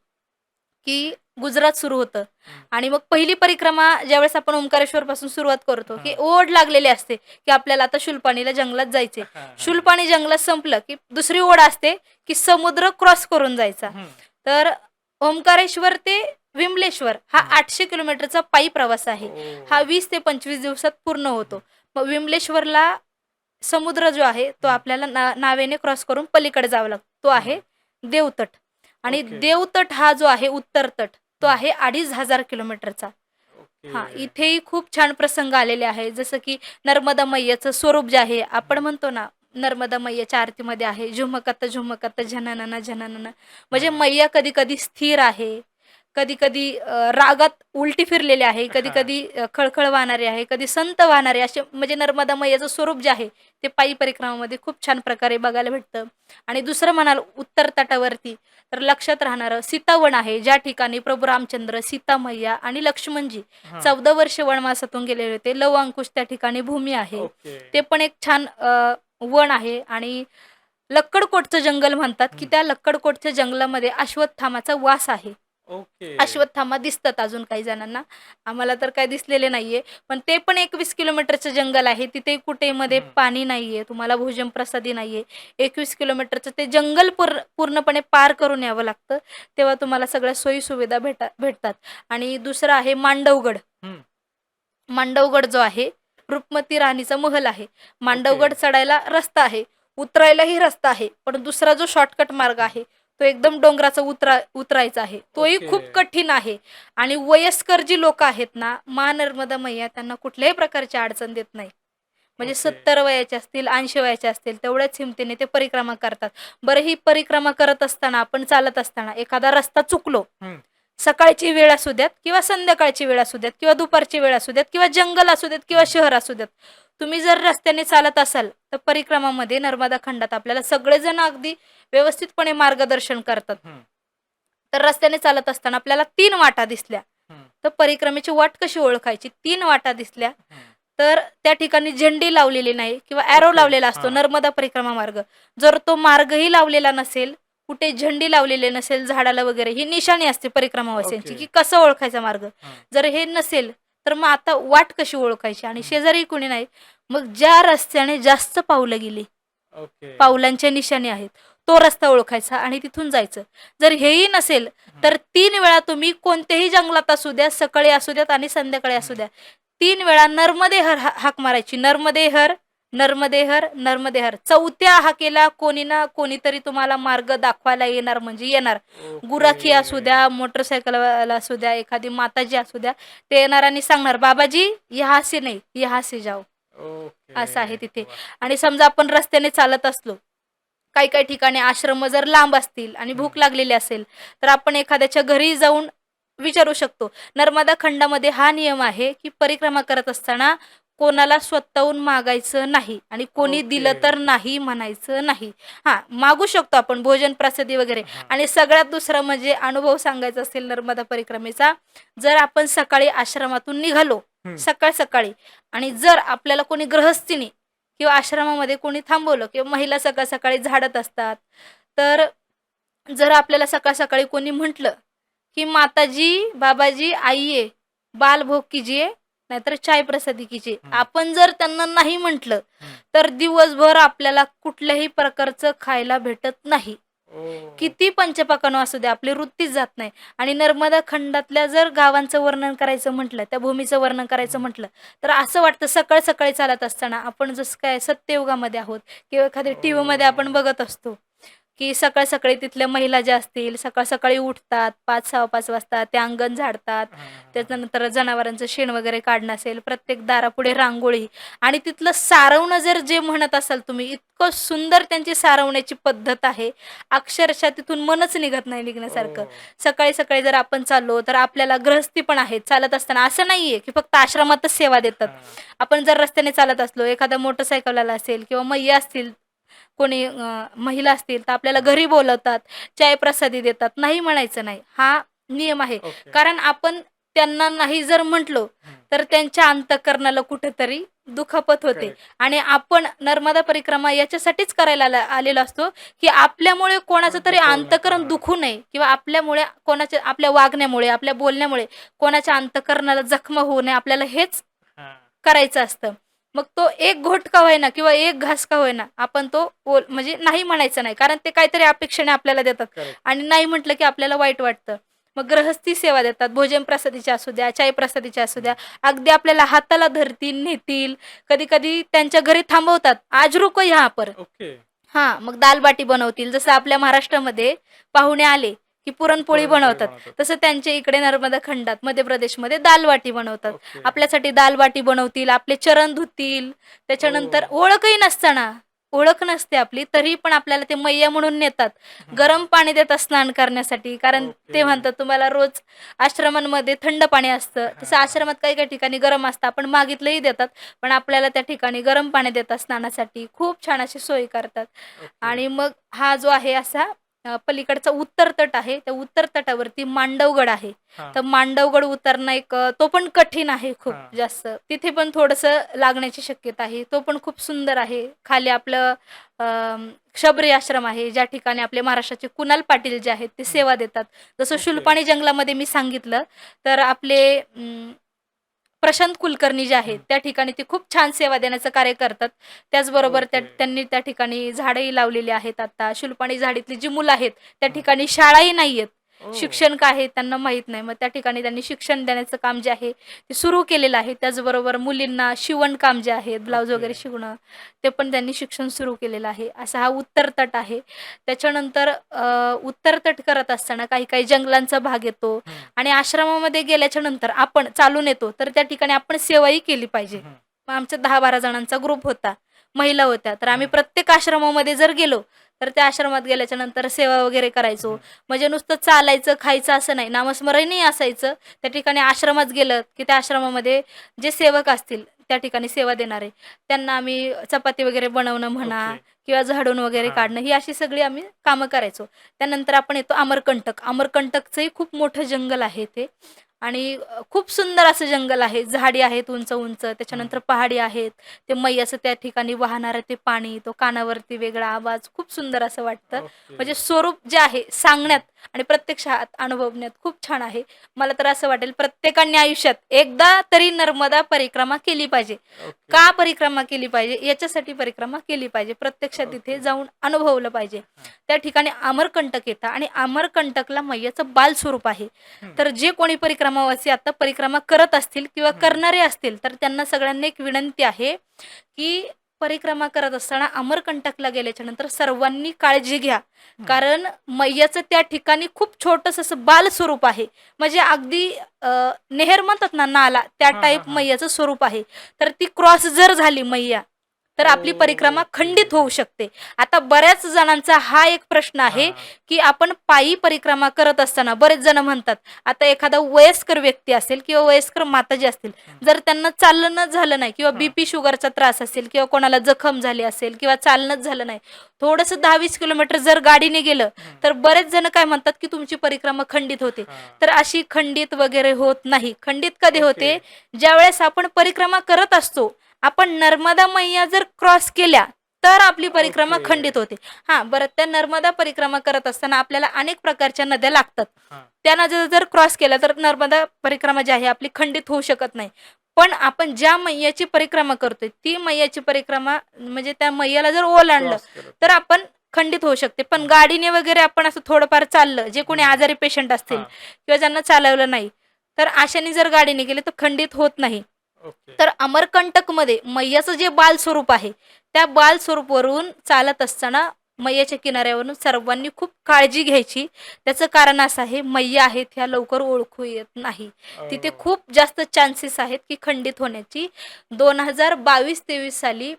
की गुजरात सुरू होतं. हं. आणि मग पहिली परिक्रमा ज्यावेळेस आपण ओंकारेश्वरपासून सुरुवात करतो, की हां. ओढ लागलेली असते, की आपल्याला आता शूलपाणीला जंगलात जायचंय. हां, हां. शूलपाणी जंगलात संपलं, की दुसरी ओढ असते, की समुद्र क्रॉस करून जायचा. हं. तर ओंकारेश्वर ते विमलेश्वर हा हं. 800 किलोमीटरचा पायी प्रवास आहे. हा ओह! 20 ते 25 दिवसात पूर्ण हं. होतो. मग विमलेश्वरला समुद्र जो आहे, तो हं. आपल्याला नावेने क्रॉस करून पलीकडे जावा लागतो. तो हं. आहे देवतट आणि ओके. देवतट हा जो आहे उत्तर तट, तो हं. आहे 2500 किलोमीटरचा. ओके. हां, इथेही खूप छान प्रसंग आलेले आहे. जसं की नर्मदा मैयाचं स्वरूप जे आहे, आपण हं. म्हणतो ना, नर्मदा मैयाच्या आरतीमध्ये आहे, झुमकत झुमकत झननन झननन. म्हणजे हां. मैया कधी-कधी स्थिर आहे, कधी-कधी रागात उलटी फिरलेली आहे, हां. कधी-कधी खळखळ वाहणारी आहे, कधी संत वाहणारे असे म्हणजे नर्मदा मैयाचं स्वरूप जे आहे, ते पायी परिक्रमामध्ये खूप छान प्रकारे बघायला भेटतं. आणि दुसरं म्हणाल उत्तर तटावरती, तर लक्षात राहणारं सीतावन आहे, ज्या ठिकाणी प्रभू रामचंद्र, सीता मैया आणि लक्ष्मणजी हां. 14 वर्ष वनवासातून गेलेले होते. लव अंकुश त्या ठिकाणी भूमी आहे. ओके. ते पण एक छान वन आहे आणि लक्कडकोटचं जंगल म्हणतात, की हं. त्या लक्कडकोटच्या जंगलामध्ये अश्वत्थामाचा वास आहे. ओके. अश्वत्थामा दिसतात अजून काही जणांना. आम्हाला तर काही दिसलेले नाहीये. पण ते पण 21 किलोमीटरचं जंगल आहे. तिथे कुठे मध्ये हं. पाणी नाहीये. तुम्हाला भोजन प्रसादी नाहीये. 21 किलोमीटरचं ते जंगल पूर्णपणे पार करून यावं लागतं. तेव्हा तुम्हाला सगळ्या सोयी-सुविधा भेटतात. आणि दुसरं आहे मांडवगड. हं. मांडवगड जो आहे, रुक्मती राणीचा महल आहे. ओके. मांडवगड चढायला रस्ता आहे. उतरायलाही रस्ता आहे, पण दुसरा जो शॉर्टकट मार्ग आहे तो एकदम डोंगराचा उतरायचा आहे, तोही ओके. खूप कठीण आहे. आणि वयस्कर जी लोक आहेत ना, मा नर्मदा मैया त्यांना कुठल्याही प्रकारची अडचण देत नाही. म्हणजे ओके. 70 वयाचे असतील, 80 वयाचे असतील, तेवढ्याच हिमतीने ते परिक्रमा करतात. बरं, ही परिक्रमा करत असताना, आपण चालत असताना एखादा रस्ता चुकलो, हं. सकाळची वेळ असू द्यात किंवा संध्याकाळची वेळ असू द्यात किंवा दुपारची वेळ असू द्यात किंवा जंगल असू द्यात किंवा शहर असू द्यात, तुम्ही जर रस्त्याने चालत असाल तर परिक्रमामध्ये नर्मदा खंडात आपल्याला सगळेजण अगदी व्यवस्थितपणे मार्गदर्शन करतात. हं. तर रस्त्याने चालत असताना आपल्याला 3 वाटा दिसल्या. हं. तर परिक्रमेची वाट कशी ओळखायची? 3 वाटा दिसल्या हं. तर त्या ठिकाणी झेंडी लावलेली नाही किंवा ॲरो ओके. लावलेला असतो, हां. नर्मदा परिक्रमा मार्ग. जर तो मार्गही लावलेला नसेल, कुठे झेंडी लावलेली नसेल झाडाला वगैरे, ही निशाणी असते परिक्रमावासियांची ओके. की कसं ओळखायचा मार्ग. हां. जर हे नसेल तर मग आता वाट कशी ओळखायची? आणि शेजारी कोणी नाही, मग ज्या रस्त्याने जास्त पावलं गेली, ओके. पावलांच्या निशाणी आहेत, तो रस्ता ओळखायचा आणि तिथून जायचं. जर हेही नसेल तर 3 वेळा तुम्ही कोणत्याही जंगलात असू द्या, सकाळी असू द्यात आणि संध्याकाळी असू द्या, 3 वेळा नर्मदे हर हाक मारायची. नर्मदे हर, नर्मदे हर, नर्मदे हर. 4थ्या हाकेला कोणी ना कोणीतरी तुम्हाला मार्ग दाखवायला येणार म्हणजे येणार. गुराखी असू ओके. द्या, मोटरसायकलवाला असू द्या, एखादी माताजी असू द्या, ते येणार आणि सांगणार, "बाबाजी यहाँ से नहीं, यहाँ से जाओ." असं आहे ओके. तिथे. वाह! आणि समजा आपण रस्त्याने चालत असलो, काही काही ठिकाणी आश्रम जर लांब असतील आणि हं. भूक लागलेली असेल, तर आपण एखाद्याच्या घरी जाऊन विचारू शकतो. नर्मदा खंडामध्ये हा नियम आहे, की परिक्रमा करत असताना कोणाला स्वतःहून मागायचं नाही आणि कोणी ओके. दिलं तर नाही म्हणायचं नाही. हां, मागू शकतो आपण भोजन प्रसादी वगैरे. हां. आणि सगळ्यात दुसरा म्हणजे अनुभव सांगायचा असेल नर्मदा परिक्रमेचा, जर आपण सकाळी आश्रमातून निघालो, हं. सकाळ-सकाळी, आणि जर आपल्याला कोणी गृहस्थीने किंवा आश्रमामध्ये कोणी थांबवलं किंवा महिला सकाळ-सकाळी झाडत असतात, तर जर आपल्याला सकाळ-सकाळी कोणी म्हटलं, की "माताजी, बाबाजी आइये, बाल भोग कीजिए, नाहीतर चाय प्रसादी कीजिए." हं. आपण जर त्यांना नाही म्हटलं, हं. तर दिवसभर आपल्याला कुठल्याही प्रकारचं खायला भेटत नाही. ओह! किती पंचपाकानो असू द्या, आपली वृत्तीच जात नाही. आणि नर्मदा खंडातल्या जर गावांचं वर्णन करायचं म्हटलं, त्या भूमीचं वर्णन करायचं हं. म्हटलं, तर असं वाटतं सकाळ-सकाळी चालत असताना आपण जसं काय सत्ययुगामध्ये आहोत किंवा एखाद्या टीव्हीमध्ये आपण ओह! बघत असतो, की सकाळ-सकाळी तिथल्या महिला ज्या असतील, सकाळ-सकाळी उठतात, 5-6:15 वाजता ते अंगण झाडतात. हां, हां, हां. त्याच्यानंतर जनावरांचं शेण वगैरे काढणं असेल, प्रत्येक दारापुढे रांगोळी, आणि तिथलं सारवणं जर जे म्हणत असाल तुम्ही, इतकं सुंदर त्यांची सारवण्याची पद्धत आहे. अक्षरशः तिथून मनच निघत नाही निघण्यासारखं. ओह! सकाळी-सकाळी जर आपण चाललो, तर आपल्याला गृहस्थी पण आहेत. चालत असताना असं नाहीये, की फक्त आश्रमातच सेवा देतात. हां. आपण जर रस्त्याने चालत असलो, एखादा मोटरसायकलवाला असेल किंवा मैया असतील, कोणी महिला असतील, तर आपल्याला हां. घरी बोलवतात, चाय प्रसादी देतात. नाही म्हणायचं नाही. हा नियम आहे. ओके. कारण आपण त्यांना नाही जर म्हटलो, हं. तर त्यांच्या अंतःकरणाला कुठेतरी दुखापत होते. करेक्ट. आणि आपण नर्मदा परिक्रमा याच्यासाठीच करायला आलेलो असतो, की आपल्यामुळे कोणाचं तरी दुखावू नका. अंतःकरण हां. दुखू नये किंवा आपल्यामुळे कोणाच्या, आपल्या वागण्यामुळे, आपल्या बोलण्यामुळे कोणाच्या अंतःकरणाला जखमा होऊ नये. आपल्याला हेच हां. करायचं असतं. मग तो एक घोट का होईना किंवा एक घास का होईना, आपण तो म्हणजे नाही म्हणायचं नाही. कारण ते काहीतरी अपेक्षेने आपल्याला देतात करेक्ट. आणि नाही म्हटलं की आपल्याला वाईट वाटतं. मग गृहस्थी सेवा देतात, भोजन प्रसादीच्या असू द्या, चाय प्रसादीच्या असू द्या, अगदी आपल्याला हाताला धरतील, नेतील. कधी-कधी त्यांच्या घरी थांबवतात, "आज रुको यहाँ पर." ओके. हां, मग दाल-बाटी बनवतील. जसं आपल्या महाराष्ट्रामध्ये पाहुणे आले, की पुरणपोळी पुरणपोळी बनवतात. बनवतात. तसं त्यांच्या इकडे नर्मदा खंडात, मध्य प्रदेशमध्ये दाल-बाटी बनवतात. ओके. आपल्यासाठी दाल-बाटी बनवतील, आपले चरण धुतील. त्याच्यानंतर ओह! ओळखही नसताना, ओळख नसते आपली, तरी पण आपल्याला ते मैया म्हणून नेतात. हं. गरम पाणी देतात स्नान करण्यासाठी. कारण ते ओके. म्हणतात तुम्हाला रोज आश्रमांमध्ये थंड पाणी असतं. तसं हां. आश्रमात काही-काही ठिकाणी गरम असतं. आपण मागितलंही देतात. पण आपल्याला त्या ठिकाणी गरम पाणी देतात स्नानासाठी. खूप छान अशी सोय करतात. ओके. आणि मग हा जो आहे असा पलीकडचा उत्तर तट आहे. त्या उत्तर तटावरती मांडवगड आहे. हां. तर मांडवगड उतरणं एक तो पण कठीण आहे खूप हां. जास्त. तिथे पण थोडंसं लागण्याची शक्यता आहे. तो पण खूप सुंदर आहे. खाली आपलं शबरी आश्रम आहे, ज्या ठिकाणी आपले महाराष्ट्राचे कुणाल पाटील जे आहेत ते हं. सेवा देतात. जसं ओके. शूलपाणी जंगलामध्ये मी सांगितलं, तर आपले प्रशांत कुलकर्णी जे आहेत, हं. त्या ठिकाणी ते खूप छान सेवा देण्याचं कार्य करतात. त्याचबरोबर ओके. त्यांनी त्या ठिकाणी झाडंही लावलेली आहेत आता. शूलपाणी झाडीतली जी मुलं आहेत, त्या हां. ठिकाणी शाळाही नाहीयेत. ओ. शिक्षण काय आहे त्यांना माहीत नाही. मग त्या ठिकाणी त्यांनी शिक्षण देण्याचं काम जे आहे ते सुरू केलेलं आहे. त्याचबरोबर मुलींना शिवणकाम जे आहे, ब्लाऊज ओके. वगैरे शिवणं, ते पण त्यांनी शिक्षण सुरू केलेलं आहे. असा हा उत्तर तट आहे. त्याच्यानंतर उत्तर तट करत असताना काही-काही जंगलांचा भाग येतो हं, आणि आश्रमामध्ये गेल्याच्या नंतर आपण चालून येतो, तर त्या ठिकाणी आपण सेवाही केली पाहिजे. हं, मग आमचा 10-12 जणांचा ग्रुप होता. महिला होत्या. तर आम्ही हं, प्रत्येक आश्रमामध्ये जर गेलो, तर त्या आश्रमात गेल्याच्या नंतर सेवा वगैरे करायचो. हं. म्हणजे नुसतं चालायचं, खायचं असं नाही. नामस्मरणही असायचं. त्या ठिकाणी आश्रमात गेलं, की त्या आश्रमामध्ये जे सेवक असतील, त्या ठिकाणी सेवा देणारे, त्यांना आम्ही चपाती वगैरे बनवणं म्हणा ओके. किंवा झाडून वगैरे हां. काढणं, ही अशी सगळी आम्ही कामं करायचो. त्यानंतर आपण येतो अमरकंटक. अमरकंटकचंही खूप मोठं जंगल आहे ते आणि खूप सुंदर असं जंगल आहे. झाडी आहेत उंच-उंच, हं. त्याच्यानंतर पहाडी आहेत. ते मैयाचं त्या ठिकाणी वाहणारं ते पाणी, तो कानावरती वेगळा आवाज, खूप सुंदर असं वाटतं. ओके. म्हणजे स्वरूप जे आहे हं. सांगण्यात आणि प्रत्यक्षात अनुभवण्यात खूप छान आहे. मला तर असं वाटेल प्रत्येकाने आयुष्यात एकदा तरी नर्मदा परिक्रमा केली पाहिजे. ओके. का परिक्रमा केली पाहिजे? याच्यासाठी परिक्रमा केली पाहिजे. प्रत्यक्षात तिथे ओके. जाऊन अनुभवलं पाहिजे. हां. त्या ठिकाणी अमरकंटक येतं आणि अमरकंटकला मैयाचं बालस्वरूप आहे. हं, तर जे कोणी परिक्रमावासी आता परिक्रमा करत असतील किंवा हं. करणारे असतील, तर त्यांना सगळ्यांना एक विनंती आहे, की परिक्रमा करत असताना अमरकंटकला गेल्याच्या नंतर सर्वांनी काळजी घ्या. हं. कारण मैयाचं त्या ठिकाणी खूप छोटंसं असं बालस्वरूप आहे. म्हणजे अगदी नेहर म्हणतात ना नाला, त्या हां, हां, टाईप हां. मैयाचं स्वरूप आहे. तर ती क्रॉस जर झाली मैया, तर आपली परिक्रमा ओके. खंडित होऊ शकते. आता बऱ्याच जणांचा हा एक प्रश्न आहे, हां. की आपण पायी परिक्रमा करत असताना बरेच जण म्हणतात, आता एखादा वयस्कर व्यक्ती असेल किंवा वयस्कर माता जी असतील, हं. जर त्यांना चालणंच झालं नाही किंवा हां. बीपी शुगरचा त्रास असेल किंवा कोणाला जखम झाली असेल किंवा चालणंच झालं नाही, थोडंसं 10-20 किलोमीटर जर गाडीने गेलं, हं. तर बरेच जण काय म्हणतात, की तुमची परिक्रमा खंडित होते. हां. तर अशी खंडित वगैरे होत नाही. खंडित कधी ओके. होते? ज्यावेळेस आपण परिक्रमा करत असतो, आपण नर्मदा मैया जर क्रॉस केल्या, तर आपली परिक्रमा ओके. खंडित होते. हां, बरं त्या नर्मदा परिक्रमा करत असताना आपल्याला अनेक प्रकारच्या नद्या लागतात. हां. त्या नद्या जर क्रॉस केल्या, तर नर्मदा परिक्रमा जी आहे आपली खंडित होऊ शकत नाही. पण आपण ज्या मैयाची परिक्रमा करतोय, ती मैयाची परिक्रमा म्हणजे त्या मैयाला जर ओलांडलं, क्रॉस केलं तर तर. आपण खंडित होऊ शकते. पण हं, गाडीने वगैरे आपण असं थोडंफार चाललं, जे कोणी हं. आजारी पेशंट असतील हां. किंवा ज्यांना चालवलं नाही, तर अशाने जर गाडीने गेले, तर खंडित होत नाही. ओके. तर अमरकंटकमध्ये मैयाचं जे बालस्वरूप आहे, त्या बालस्वरूपवरून चालत असताना मैयाच्या किनाऱ्यावरून सर्वांनी खूप काळजी घ्यायची. त्याचं कारण असं आहे, मैया आहेत ह्या लवकर ओळखू येत नाही. तिथे ओह! खूप जास्त चान्सेस आहेत, की खंडित होण्याची. 2022-23 साली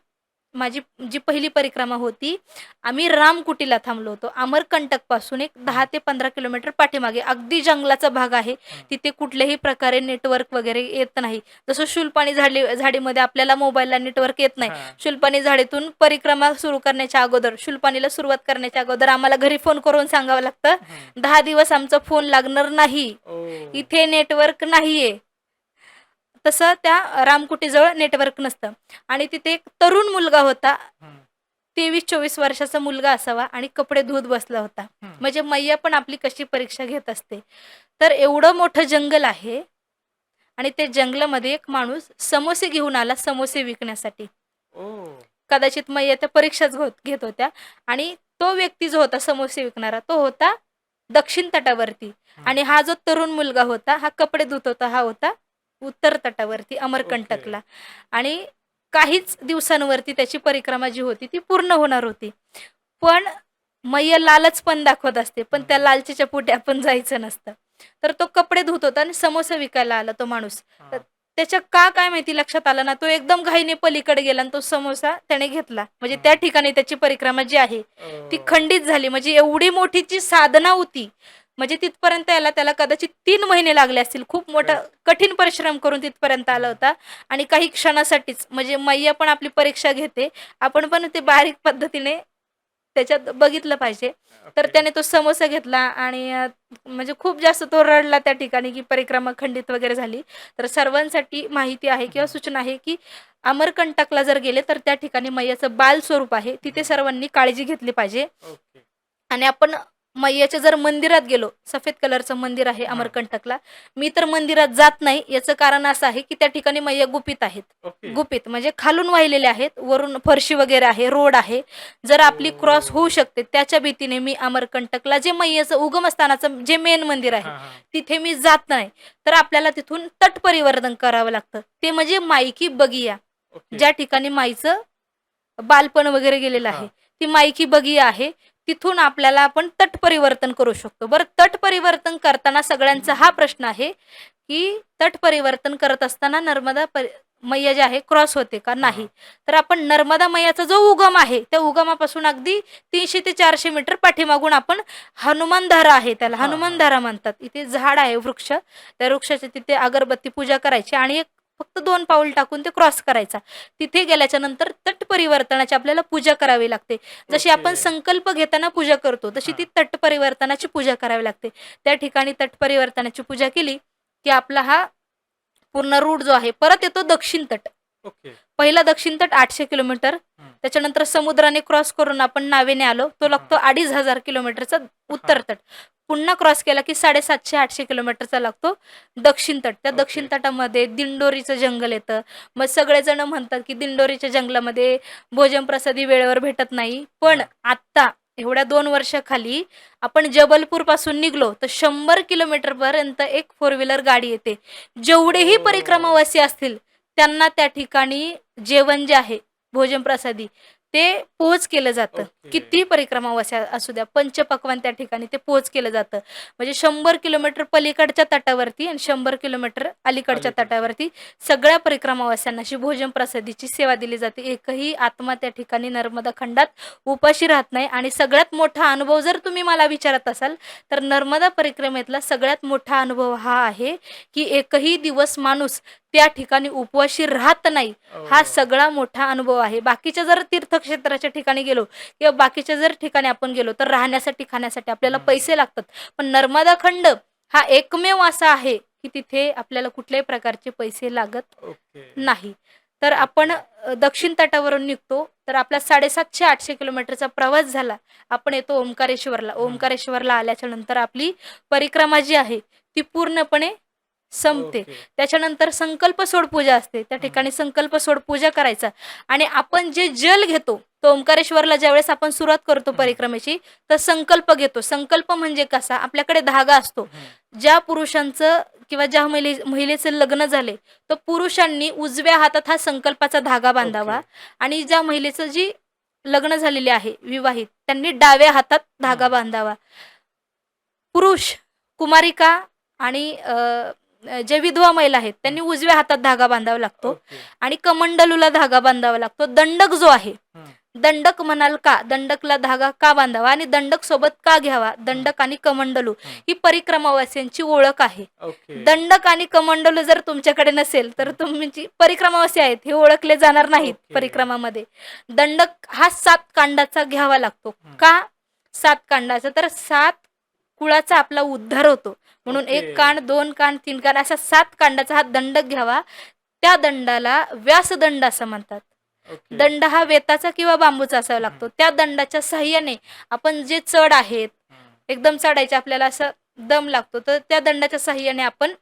माझी जी पहिली परिक्रमा होती, आम्ही रामकुटीला थांबलो होतो. अमरकंटकपासून एक 10 हं, ते 15 किलोमीटर पाठीमागे अगदी जंगलाचा भाग आहे. हं. तिथे कुठल्याही प्रकारे नेटवर्क वगैरे येत नाही. जसं शूलपाणी झाडीमध्ये आपल्याला मोबाईलला नेटवर्क येत नाही. हां. शूलपाणी झाडीतून परिक्रमा सुरू करण्याच्या अगोदर, शूलपाणीला सुरुवात करण्याच्या अगोदर आम्हाला घरी फोन करून सांगावं लागतं, हं. 10 दिवस आमचा फोन लागणार नाही. ओह! इथे नेटवर्क नाहीये. तसं त्या रामकुटीजवळ नेटवर्क नसतं आणि तिथे एक तरुण मुलगा होता. हं, 23-24 वर्षाचा मुलगा असावा आणि कपडे धुत बसला होता. हं. म्हणजे मैया पण आपली कशी परीक्षा घेत असते. तर एवढं मोठं जंगल आहे आणि त्या जंगलामध्ये एक माणूस समोसे घेऊन आला, समोसे विकण्यासाठी. ओह! कदाचित मैया त्या परीक्षाच घेत होत्या आणि तो व्यक्ती जो होता समोसे विकणारा, तो होता दक्षिण तटावरती हं. आणि हा जो तरुण मुलगा होता, हा कपडे धुत होता, हा होता उत्तर तटावरती ओके. अमरकंटकला आणि काहीच दिवसांवरती त्याची परिक्रमा जी होती ती पूर्ण होणार होती. पण मैया लालच पण दाखवत असते, पण त्या हं. लालचीच्या पोटी आपण जायचं नसतं. तर तो कपडे धुत होता आणि समोसे विकायला आला तो माणूस. तर हां. त्याच्या का काय माहिती लक्षात आलं ना, तो एकदम घाईने पलीकडे गेला आणि तो समोसा त्याने घेतला. म्हणजे त्या हं. ठिकाणी त्याची परिक्रमा जी आहे, ती ओह! खंडित झाली. म्हणजे एवढी मोठी जी साधना होती, म्हणजे तिथपर्यंत यायला त्याला कदाचित 3 महिने लागले असतील. खूप मोठा राइट. कठीण परिश्रम करून तिथपर्यंत आला हं. होता आणि काही क्षणासाठीच म्हणजे मैया पण आपली परीक्षा घेते. आपण पण ते बारीक पद्धतीने त्याच्यात बघितलं पाहिजे. तर ओके. त्याने तो समोसा घेतला आणि म्हणजे खूप जास्त तो रडला त्या ठिकाणी, की परिक्रमा खंडित वगैरे झाली. तर सर्वांसाठी माहिती आहे किंवा हं, सूचना आहे, की अमरकंटकला जर गेले, तर त्या ठिकाणी मैयाचं बाल स्वरूप आहे. तिथे हं. सर्वांनी काळजी घेतली पाहिजे ओके. आणि आपण मैयाच्या जर मंदिरात गेलो, सफेद कलरचं मंदिर आहे हां. अमरकंटकला. मी तर मंदिरात जात नाही. याचं कारण असं आहे, की त्या ठिकाणी मैया गुपित आहेत. ओके. गुपित म्हणजे खालून वाहिलेले आहेत, वरून फरशी वगैरे आहे, रोड आहे. जर आपली क्रॉस होऊ ओह! शकते त्याच्या भीतीने मी अमरकंटकला जे मैयाचं उगमस्थानाचं जे मेन मंदिर आहे, हां, हां. तिथे मी जात नाही. तर आपल्याला तिथून तट परिवर्तन करावं लागतं. ते म्हणजे माईकी बगिया. ओके. ज्या ठिकाणी माईचं बालपण वगैरे गेलेलं आहे. हां. ती माईकी बगिया आहे. तिथून आपल्याला आपण तट परिवर्तन करू शकतो. बरं तट परिवर्तन करताना सगळ्यांचा हा प्रश्न आहे, की तट परिवर्तन करत असताना मैया जी आहे क्रॉस होते का? नाही. हां. तर आपण नर्मदा मैयाचा जो उगम आहे, त्या उगमापासून अगदी 300 ते 400 मीटर पाठीमागून आपण हनुमानधारा आहे त्याला, हां, हां. हनुमानधारा म्हणतात. इथे झाड आहे वृक्ष. त्या वृक्षाच्या तिथे अगरबत्ती पूजा करायची आणि एक फक्त 2 पाऊल टाकून ते क्रॉस करायचा. तिथे गेल्याच्या नंतर तट परिवर्तनाची आपल्याला पूजा करावी लागते. जशी आपण ओके. संकल्प घेताना पूजा करतो, तशी ती हां. तट परिवर्तनाची पूजा करावी लागते. त्या ठिकाणी तट परिवर्तनाची पूजा केली, की आपला हा पूर्ण रूट जो आहे परत येतो दक्षिण तट. ओके. पहिला दक्षिण तट 800 किलोमीटर. हं. त्याच्यानंतर समुद्राने क्रॉस करून आपण नावेने आलो. तो हां. लागतो 2500 किलोमीटरचा उत्तर हां. तट. पुन्हा क्रॉस केला की 750-800 किलोमीटरचा लागतो दक्षिण तट. त्या दक्षिण ओके. तटामध्ये दिंडोरीचं जंगल येतं. मग सगळेजण म्हणतात की दिंडोरीच्या जंगलामध्ये भोजन प्रसादी वेळेवर भेटत नाही. पण हां. आत्ता एवढ्या 2 वर्षाखाली आपण जबलपूरपासून निघलो तर 100 किलोमीटरपर्यंत एक फोर व्हीलर गाडी येते. जेवढेही ओह! परिक्रमावासी असतील त्यांना त्या ठिकाणी जेवण जे आहे भोजन प्रसादी ते पोहोच केलं जातं. ओके. कितीही परिक्रमावासी असू द्या, पंचपक्वान्न त्या ठिकाणी ते पोहोच केलं जातं. म्हणजे 100 किलोमीटर पलीकडच्या तटावरती आणि 100 किलोमीटर अलीकडच्या अलीकडचं. तटावरती सगळ्या परिक्रमावास्यांना अशी भोजन प्रसादीची सेवा दिली जाते. एकही आत्मा त्या ठिकाणी नर्मदा खंडात उपाशी राहत नाही. आणि सगळ्यात मोठा अनुभव जर तुम्ही मला विचारत असाल तर नर्मदा परिक्रमेतला सगळ्यात मोठा अनुभव हा आहे, की एकही दिवस माणूस त्या ठिकाणी उपवाशी राहत नाही. हा ओह! सगळा मोठा अनुभव आहे. बाकीच्या जर तीर्थक्षेत्राच्या ठिकाणी गेलो किंवा बाकीच्या जर ठिकाणी आपण गेलो तर राहण्यासाठी, खाण्यासाठी आपल्याला हं. पैसे लागतात. पण नर्मदा खंड हा एकमेव असा आहे, की तिथे आपल्याला कुठल्याही प्रकारचे पैसे लागत ओके. नाही. तर आपण ओके. दक्षिण तटावरून निघतो तर आपला 750-800 किलोमीटरचा प्रवास झाला. आपण येतो ओंकारेश्वरला. हं. ओंकारेश्वरला आल्याच्या नंतर आपली परिक्रमा जी आहे ती पूर्णपणे संपते. ओके. त्याच्यानंतर संकल्प सोड पूजा असते. त्या हं. ठिकाणी संकल्प सोड पूजा करायचा आणि आपण जे जल घेतो तो ओंकारेश्वरला ज्यावेळेस आपण सुरुवात करतो हं. परिक्रमेची तर संकल्प घेतो. संकल्प म्हणजे कसा? आपल्याकडे धागा असतो. हं. ज्या पुरुषांचं किंवा ज्या महिलेचं लग्न झाले तर पुरुषांनी उजव्या हातात हा संकल्पाचा धागा बांधावा ओके. आणि ज्या महिलेचं जी लग्न झालेले आहे विवाहित त्यांनी डाव्या हातात धागा हं. बांधावा. पुरुष, कुमारिका आणि जे विधवा महिला आहेत हं. त्यांनी उजव्या हातात धागा बांधावा लागतो ओके. आणि कमंडलूला धागा बांधावा लागतो. दंडक जो आहे, हं. दंडक म्हणाल का? दंडकला धागा का बांधावा आणि दंडक सोबत का घ्यावा? हं. दंडक आणि कमंडलू हं. ही परिक्रमावासियांची ओळख आहे. ओके. दंडक आणि कमंडलू जर तुमच्याकडे नसेल तर हं. तुमची परिक्रमावासी आहेत हे ओळखले जाणार नाहीत ओके. परिक्रमामध्ये. दंडक हा 7 कांडाचा घ्यावा लागतो. हं. का 7 कांडाचा? तर 7 कुळाचा आपला उद्धार होतो. म्हणून ओके. 1 कांड, 2 कांड, 3 कांड असा 7 कांडाचा हा दंडक घ्यावा. त्या दंडाला व्यासदंड असं म्हणतात. ओके. दंड हा वेताचा किंवा बांबूचा असावा लागतो. हं. त्या दंडाच्या साहाय्याने आपण जे चढ आहेत हं. एकदम चढायचे आपल्याला असं दम लागतो तर त्या दंडाच्या साहाय्याने आपण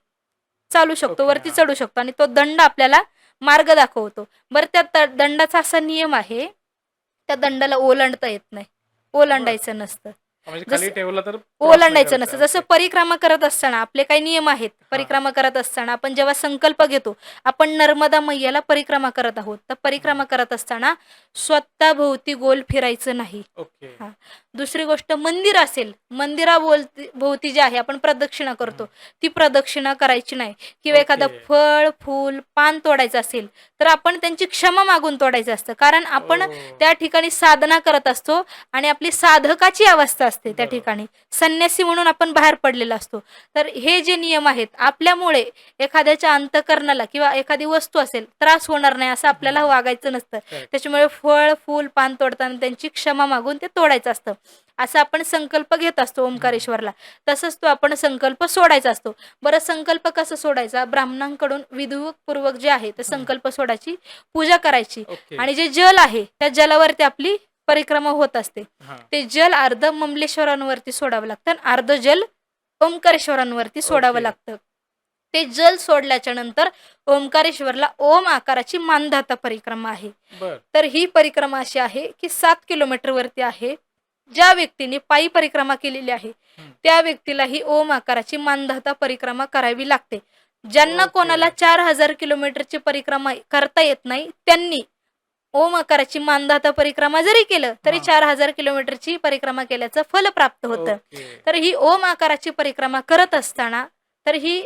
चालू शकतो, ओके. वरती हां. चढू शकतो आणि तो दंड आपल्याला मार्ग दाखवतो. बरं त्या दंडाचा असा नियम आहे, त्या दंडाला ओलांडता येत नाही. बरं. ओलांडायचं नसतं. म्हणजे खाली जसं ठेवला तर क्रॉस नाही ओलांडायचं नसतं. करायचा. जसं ओके. परिक्रमा करत असताना आपले काही नियम आहेत. हां. परिक्रमा करत असताना आपण जेव्हा संकल्प घेतो, आपण नर्मदा मैयाला परिक्रमा करत आहोत. तर हं. परिक्रमा करत असताना स्वतःभोवती गोल फिरायचं नाही. ओके. हां. दुसरी गोष्ट मंदिर असेल, भोवती जे आहे आपण प्रदक्षिणा करतो, हं. ती प्रदक्षिणा करायची नाही किंवा एखादं ओके. फळ, फूल, पान तोडायचं असेल, तर आपण त्यांची क्षमा मागून तोडायचं असतं. कारण आपण ओह! त्या ठिकाणी साधना करत असतो आणि आपली साधकाची अवस्था असते त्या बरोबर. ठिकाणी. संन्यासी म्हणून आपण बाहेर पडलेला असतो. तर हे जे नियम आहेत आपल्यामुळे एखाद्याच्या अंतःकरणाला किंवा एखादी वस्तू असेल त्रास होणार नाही असं आपल्याला हं. वागायचं नसतं. करेक्ट. त्याच्यामुळे फळ, फूल, पान तोडताना त्यांची क्षमा मागून ते तोडायचं असतं. असा आपण संकल्प घेत असतो हं. ओंकारेश्वरला. तसंच तो आपण संकल्प सोडायचा असतो. बरं संकल्प कसा सोडायचा? ब्राह्मणांकडून विधिपूर्वक जे आहे ते हं. संकल्प सोडायची पूजा करायची ओके. आणि जे जल आहे त्या जलावरती आपली परिक्रमा होत असते. हां. ते जल अर्ध ममलेश्वरांवरती सोडावं लागतं आणि अर्ध जल ओंकारेश्वरांवरती सोडावं ओके. लागतं. ते जल सोडल्याच्या नंतर ओंकारेश्वरला ओम आकाराची मानधाता परिक्रमा आहे. बरं. तर ही परिक्रमा अशी आहे की 7 किलोमीटरवरती आहे. ज्या व्यक्तीने पायी परिक्रमा केलेली आहे हं. त्या व्यक्तीला ही ओम आकाराची मानधाता परिक्रमा करावी लागते. ज्यांना ओके. कोणाला 4000 किलोमीटरची परिक्रमा करता येत नाही त्यांनी ओम आकाराची मानधाता परिक्रमा जरी केलं तरी हां. 4000 किलोमीटरची परिक्रमा केल्याचं फल प्राप्त होतं. ओके. तर ही ओम आकाराची परिक्रमा करत असताना तर ही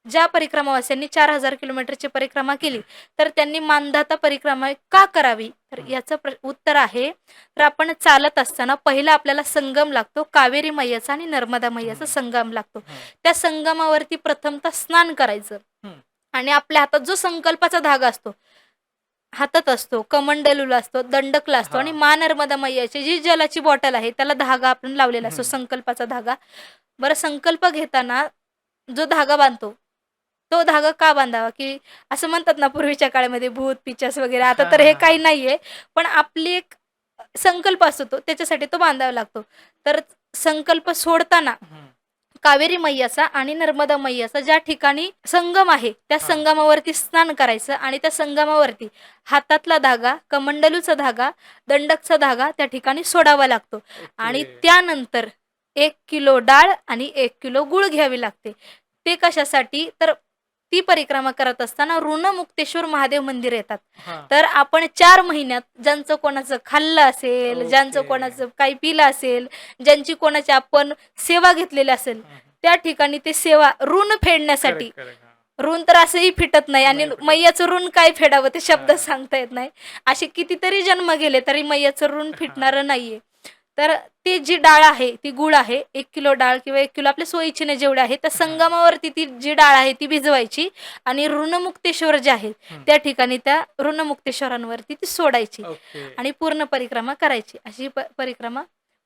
ज्या परिक्रमावासियांनी 4000 किलोमीटरची परिक्रमा केली तर त्यांनी मानधाता परिक्रमा का करावी तर याचं उत्तर आहे. तर आपण चालत असताना पहिला आपल्याला संगम लागतो, कावेरी मैयाचा आणि नर्मदा मैयाचा संगम लागतो. हं. त्या संगमावरती प्रथमतः स्नान करायचं हं. आणि आपल्या हातात जो संकल्पाचा धागा असतो, हातात असतो, कमंडलूला असतो, दंडकला असतो आणि हां. मा नर्मदा मैयाची जी जलाची बॉटल आहे त्याला धागा आपण लावलेला असतो, हं. संकल्पाचा धागा. बरं, संकल्प घेताना जो धागा बांधतो तो धागा का बांधावा की असं म्हणतात ना पूर्वीच्या काळामध्ये भूत पिचास वगैरे, आता हां, तर हां, हे हां. काही नाहीये, पण आपली एक संकल्प असतो तो त्याच्यासाठी तो बांधावा लागतो. तर संकल्प सोडताना हं. कावेरी मैयाचा आणि नर्मदा मैयाचा ज्या ठिकाणी संगम आहे त्या हां. संगमावरती स्नान करायचं आणि त्या संगमावरती हातातला धागा, कमंडलूचा धागा, दंडकचा धागा त्या ठिकाणी सोडावा लागतो आणि ओके. त्यानंतर 1 किलो डाळ आणि 1 किलो गूळ घ्यावी लागते. ते कशासाठी तर ती परिक्रमा करत असताना ऋणमुक्तेश्वर महादेव मंदिर येतात. हां. तर आपण 4 महिन्यात ज्यांचं कोणाचं खाल्लं असेल, ज्यांचं ओके. कोणाचं काही पिलं असेल, ज्यांची कोणाची आपण सेवा घेतलेली असेल हं, हं. त्या ठिकाणी ते सेवा ऋण फेडण्यासाठी, करेक्ट, करेक्ट. हां. ऋण तर असंही फिटत नाही आणि नाही फिटत. मैयाचं ऋण काय फेडावं ते शब्द हां. सांगता येत नाही. असे कितीतरी जन्म गेले तरी मैयाचं ऋण हां. फिटणारं नाहीये. तर ती जी डाळ आहे ती गूळ आहे, 1 किलो डाळ किंवा 1 किलो आपल्या सोयीचीने जेवढे आहे त्या हां. संगमावरती ती जी डाळ आहे ती भिजवायची आणि ऋणमुक्तेश्वर जे आहे हं. त्या ठिकाणी त्या ऋणमुक्तेश्वरांवरती ती सोडायची ओके. आणि पूर्ण परिक्रमा करायची. अशी परिक्रमा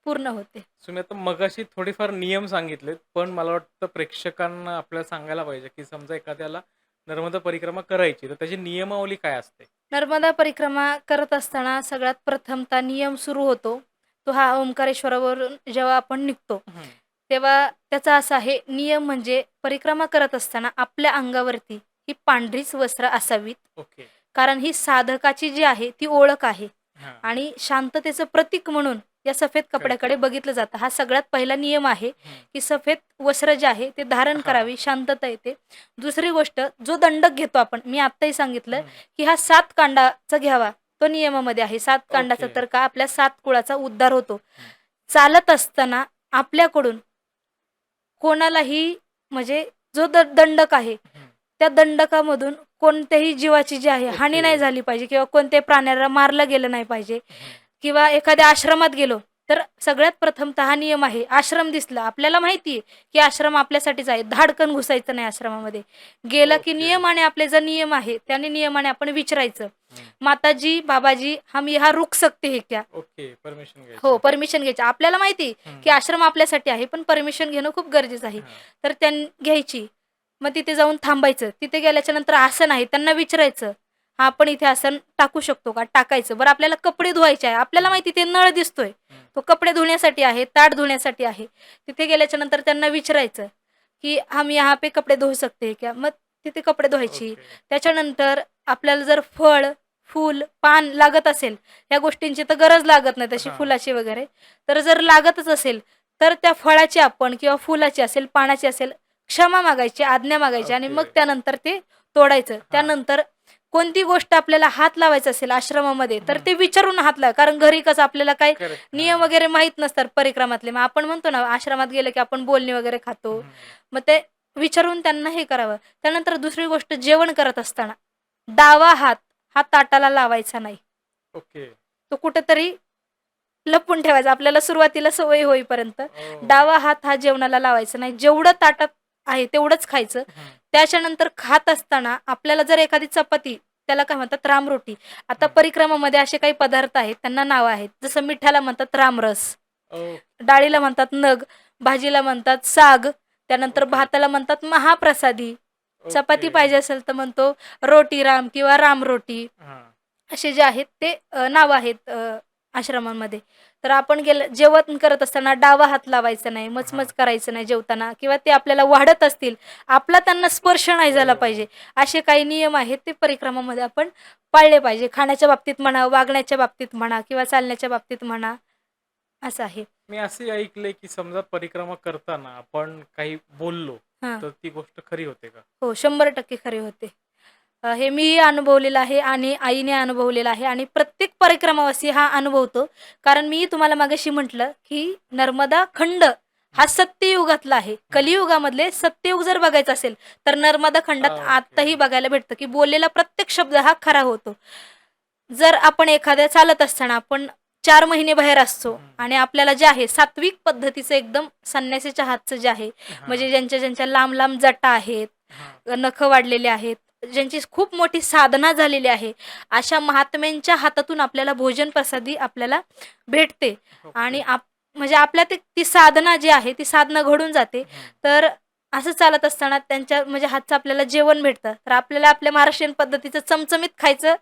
पूर्ण होते. तुम्ही आता मगाशी थोडेफार नियम सांगितलेत, पण मला वाटतं प्रेक्षकांना आपल्याला सांगायला पाहिजे, की समजा एखाद्याला नर्मदा परिक्रमा करायची, तर त्याची नियमावली काय असते? नर्मदा परिक्रमा करत असताना सगळ्यात प्रथमतः नियम सुरू होतो. तो हा ओंकारेश्वरावरून जेव्हा आपण निघतो, हं. तेव्हा त्याचा असा आहे नियम म्हणजे परिक्रमा करत असताना आपल्या अंगावरती ही पांढरीच वस्त्र असावीत. ओके. कारण ही साधकाची जी आहे ती ओळख आहे हां. आणि शांततेचं प्रतीक म्हणून या सफेद कपड्याकडे बघितलं जातं. हा सगळ्यात पहिला नियम आहे हं. की सफेद वस्त्र जे आहे ते धारण हां. करावी, शांतता येते. दुसरी गोष्ट, जो दंडक घेतो आपण, मी आत्ताही सांगितलं हं. की हा 7 कांडाचा घ्यावा, तो नियमामध्ये आहे. 7 कांडाचा ओके. तर का आपल्या 7 कुळाचा उद्धार होतो. हं. चालत असताना आपल्याकडून कोणालाही म्हणजे जो दंडक आहे हं. त्या दंडकामधून कोणत्याही जीवाची जी आहे हानी ओके. नाही झाली पाहिजे किंवा कोणत्याही प्राण्याला मारलं गेलं नाही पाहिजे हं. किंवा एखाद्या आश्रमात गेलो तर सगळ्यात प्रथमतः हा नियम आहे. आश्रम दिसला, आपल्याला माहिती आहे की आश्रम आपल्यासाठीच आहे, धाडकन घुसायचं नाही आश्रमामध्ये. गेलं की ओके. नियमाने, आपले जो नियम आहे त्याने नियमाने आपण विचारायचं, हं. माताजी बाबाजी हम यहाँ रुक सकते हैं क्या. ओके. परमिशन हो, घ्यायची. परमिशन घ्यायची. आपल्याला माहिती हं. की आश्रम आपल्यासाठी आहे पण परमिशन घेणं खूप गरजेचं आहे. हां. तर घ्यायची. मग तिथे जाऊन थांबायचं. तिथे गेल्याच्या नंतर आसन आहे त्यांना विचारायचं, हा आपण इथे आसन टाकू शकतो का, टाकायचं. बरं, आपल्याला कपडे धुवायचे आहे, आपल्याला माहिती ते नळ दिसतोय, हं. तो कपडे धुण्यासाठी आहे, ताट धुण्यासाठी आहे. तिथे गेल्याच्या नंतर त्यांना विचारायचं की हम यहाँ पे कपडे धो सकते हैं क्या. मग तिथे कपडे धुवायची. ओके. त्याच्यानंतर आपल्याला जर फळ, फूल, पान लागत असेल, या गोष्टींची तर गरज लागत नाही तशी हां. फुलाची वगैरे, तर जर लागतच असेल तर त्या फळाची आपण किंवा फुलाची असेल, पानाची असेल, क्षमा मागायची, आज्ञा मागायची आणि मग ओके. त्यानंतर ते तोडायचं. हां. त्यानंतर कोणती गोष्ट आपल्याला हात लावायचं असेल आश्रमामध्ये तर हं. ते विचारून हात लावा. कारण घरी कसं आपल्याला काय करेक्ट. नियम हां. वगैरे माहीत नसतात परिक्रमातले. मग आपण म्हणतो ना आश्रमात गेलं की आपण बोलणी वगैरे खातो. हं. मग ते विचारून त्यांना हे करावं. त्यानंतर दुसरी गोष्ट, जेवण करत असताना डावा हात हा ताटाला लावायचा नाही. ओके. तो कुठेतरी लपवून ठेवायचा आपल्याला सुरुवातीला सवय होईपर्यंत. ओह! डावा हात हा जेवणाला लावायचा नाही. जेवढं ताटात आहे तेवढंच खायचं. हं. त्याच्यानंतर खात असताना आपल्याला जर एखादी चपाती, त्याला काय म्हणतात रामरोटी. आता हं. परिक्रमामध्ये असे काही पदार्थ आहेत त्यांना नावं आहेत. जसं मिठाला म्हणतात रामरस, ओह! डाळीला म्हणतात नग, भाजीला म्हणतात साग, त्यानंतर ओके. भाताला म्हणतात महाप्रसादी, चपाती ओके. पाहिजे असेल तर म्हणतो रोटी राम किंवा रामरोटी. हां. असे जे आहेत ते नाव आहेत आश्रमांमध्ये. तर आपण जेवण करत असताना डावा हात लावायचा नाही, हां. मचमच करायचं नाही जेवताना किंवा ते आपल्याला वाढत असतील, आपला त्यांना स्पर्श नाही झाला हो. पाहिजे. असे काही नियम आहेत ते परिक्रमामध्ये आपण पाळले पाहिजे. खाण्याच्या बाबतीत म्हणा, वागण्याच्या बाबतीत म्हणा किंवा चालण्याच्या बाबतीत म्हणा, असं आहे. मी असे ऐकलंय, की समजा परिक्रमा करताना आपण काही बोललो, हां. तर ती गोष्ट खरी होते का? हो, 100% खरे होते. हे मीही अनुभवलेलं आहे आणि आईने अनुभवलेलं आहे आणि प्रत्येक परिक्रमावासी हा अनुभवतो. कारण मी तुम्हाला मागाशी म्हटलं, की नर्मदा खंड हा हं, सत्ययुगातला आहे. हं. कलियुगामधले सत्ययुग जर बघायचं असेल, तर नर्मदा खंडात ओके. आत्ताही बघायला भेटतं, की बोललेला प्रत्येक शब्द हा खरा होतो. जर आपण एखाद्या चालत असताना आपण 4 महिने बाहेर असतो हं. आणि आपल्याला जे आहे सात्विक पद्धतीचं एकदम संन्यासीच्या हातचं जे आहे, हां, म्हणजे ज्यांच्या लांब-लांब जटा आहेत, हां. नखं वाढलेले आहेत, ज्यांची खूप मोठी साधना झालेली आहे, अशा महात्म्यांच्या हातातून आपल्याला भोजन प्रसादी आपल्याला भेटते ओके. आणि म्हणजे आपल्या ती साधना जी आहे, ती साधना घडून जाते. हं, तर असं चालत असताना त्यांच्या म्हणजे हातचं आपल्याला जेवण भेटतं. तर आपल्याला आपल्या महाराष्ट्रीयन पद्धतीचं चमचमीत खायचं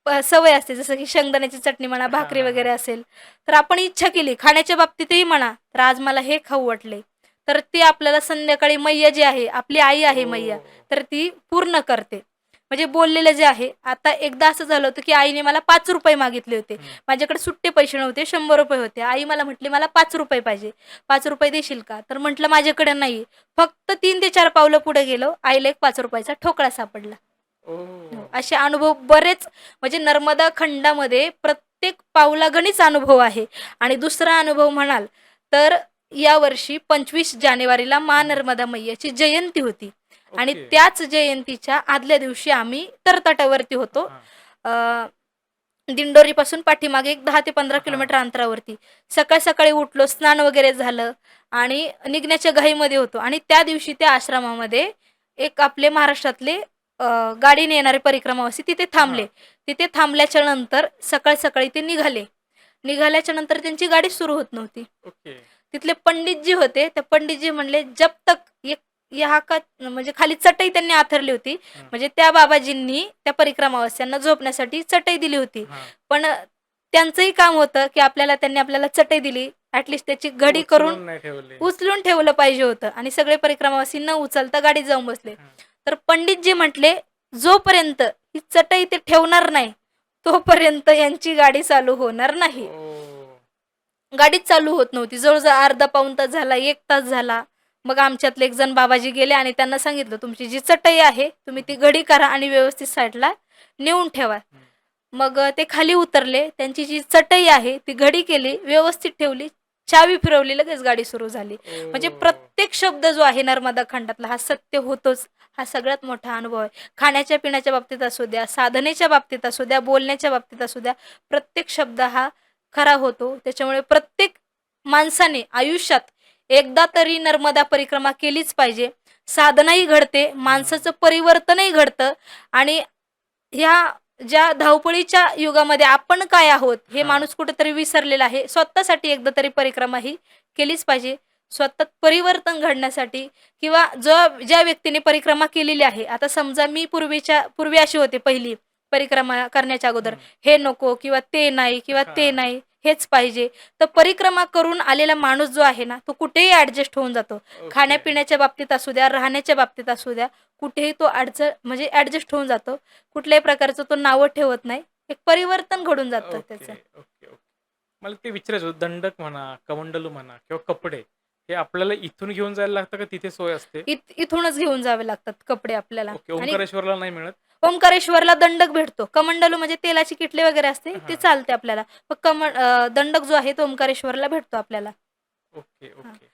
हं. सवय असते. जसं की शेंगदाण्याची चटणी म्हणा, हां, भाकरी हां, हां. वगैरे असेल. तर आपण इच्छा केली खाण्याच्या बाबतीतही म्हणा, तर आज मला हे खाऊ वाटले. तर ते आपल्याला संध्याकाळी मैया जी आहे, आपली आई आहे मैया, ओह! तर ती पूर्ण करते. म्हणजे बोललेलं जे आहे, आता एकदा असं झालं होतं, की आईने मला ₹5 मागितले होते. हं. माझ्याकडे सुट्टे पैसे नव्हते, ₹100 होते. आई मला म्हटली, "मला ₹5 पाहिजे. ₹5 देशील का?" तर म्हटलं, "माझ्याकडे नाही." फक्त 3 ते 4 पावलं पुढे गेलो, आईला एक ₹5 चा ठोकळा सापडला. ओह! हो, असे अनुभव बरेच म्हणजे नर्मदा खंडामध्ये प्रत्येक पावलागणिक अनुभव आहे. आणि दुसरा अनुभव म्हणाल तर यावर्षी 25 जानेवारीला हं. नर्मदा मैयाची जयंती होती आणि ओके. त्याच जयंतीच्या आदल्या दिवशी आम्ही तटवरती होतो. हां, अ, दिंडोरीपासून पाठीमागे एक 10 ते 15 हां. किलोमीटर अंतरावरती. सकाळी उठलो, स्नान वगैरे झालं आणि निघण्याच्या घाईमध्ये होतो आणि त्या दिवशी त्या आश्रमामध्ये एक आपले महाराष्ट्रातले अ, गाडीने येणारे परिक्रमावासी तिथे थांबले. हां. तिथे थांबल्याच्या नंतर सकाळी ते निघाले. निघाल्याच्या नंतर त्यांची गाडी सुरू होत नव्हती. ओके. तिथले पंडितजी होते. ते पंडितजी म्हणले, "जब तक ये यहाँ का" म्हणजे खाली चटई त्यांनी आथरली होती. हं. म्हणजे त्या बाबाजींनी त्या परिक्रमावास्यांना झोपण्यासाठी चटई दिली होती. हां. पण त्यांचंही काम होतं, की त्यांनी आपल्याला चटई दिली. ॲटलीस्ट त्याची घडी करून उचलून नाही ठेवले. उचलून ठेवलं पाहिजे होतं आणि सगळे परिक्रमावासी न उचलता गाडीत जाऊन बसले. हं. तर पंडितजी म्हटले, "जोपर्यंत ही चटई ते ठेवणार नाही, तोपर्यंत यांची गाडी चालू होणार नाही." ओह! गाडीच चालू होत नव्हती. जवळ-जवळ अर्धा पाऊण तास झाला, 1 तास झाला. मग आमच्यातले एक जण बाबाजी गेले आणि त्यांना सांगितलं, "तुमची जी चटई आहे, तुम्ही ती घडी करा आणि व्यवस्थित साईडला नेऊन ठेवा." हं. मग ते खाली उतरले. त्यांची जी चटई आहे, ती घडी केली, व्यवस्थित ठेवली, चावी फिरवली, लगेच गाडी सुरू झाली. म्हणजे ओह! प्रत्येक शब्द जो आहे नर्मदा खंडातला, हा सत्य होतोच. हा सगळ्यात मोठा अनुभव आहे. खाण्याच्या-पिण्याच्या बाबतीत असू द्या, साधनेच्या बाबतीत असू द्या, बोलण्याच्या बाबतीत असू द्या, प्रत्येक शब्द हा खरा होतो. त्याच्यामुळे प्रत्येक माणसाने आयुष्यात एकदा तरी नर्मदा परिक्रमा केलीच पाहिजे. साधनाही घडते, हं. माणसाचं परिवर्तनही घडतं आणि ह्या ज्या धावपळीच्या युगामध्ये आपण काय आहोत, हे हां. माणूस कुठेतरी विसरलेला आहे. स्वतःसाठी एकदा तरी परिक्रमा ही केलीच पाहिजे. स्वतःत परिवर्तन घडण्यासाठी किंवा ज्या व्यक्तीने परिक्रमा केलेली आहे. आता समजा मी पूर्वी अशी होते पहिली परिक्रमा करण्याच्या अगोदर, हं. हे नको किंवा ते नाही किंवा ते हां. नाही, हेच पाहिजे. तर परिक्रमा करून आलेला माणूस जो आहे ना, तो कुठेही ॲडजस्ट होऊन जातो. ओके. खाण्यापिण्याच्या बाबतीत असू द्या, राहण्याच्या बाबतीत असू द्या, कुठेही तो म्हणजे ॲडजस्ट होऊन जातो. कुठल्याही प्रकारचं तो नावं ठेवत नाही. एक परिवर्तन घडून जातं ओके, त्याचं. Okay, okay. मला ते विचारायचं होतं, दंडक म्हणा, कमंडलू म्हणा किंवा कपडे हे आपल्याला इथून घेऊन जायला लागतं का तिथे सोय असते? इथूनच घेऊन जावे लागतात कपडे आपल्याला ओके. आणि ओंकारेश्वरला नाही मिळत? ओंकारेश्वरला दंडक भेटतो. कमंडलू म्हणजे तेलाची किटली वगैरे असते, ते हां. चालते आपल्याला. दंडक जो आहे तो ओंकारेश्वरला भेटतो आपल्याला. ओके, हां. ओके.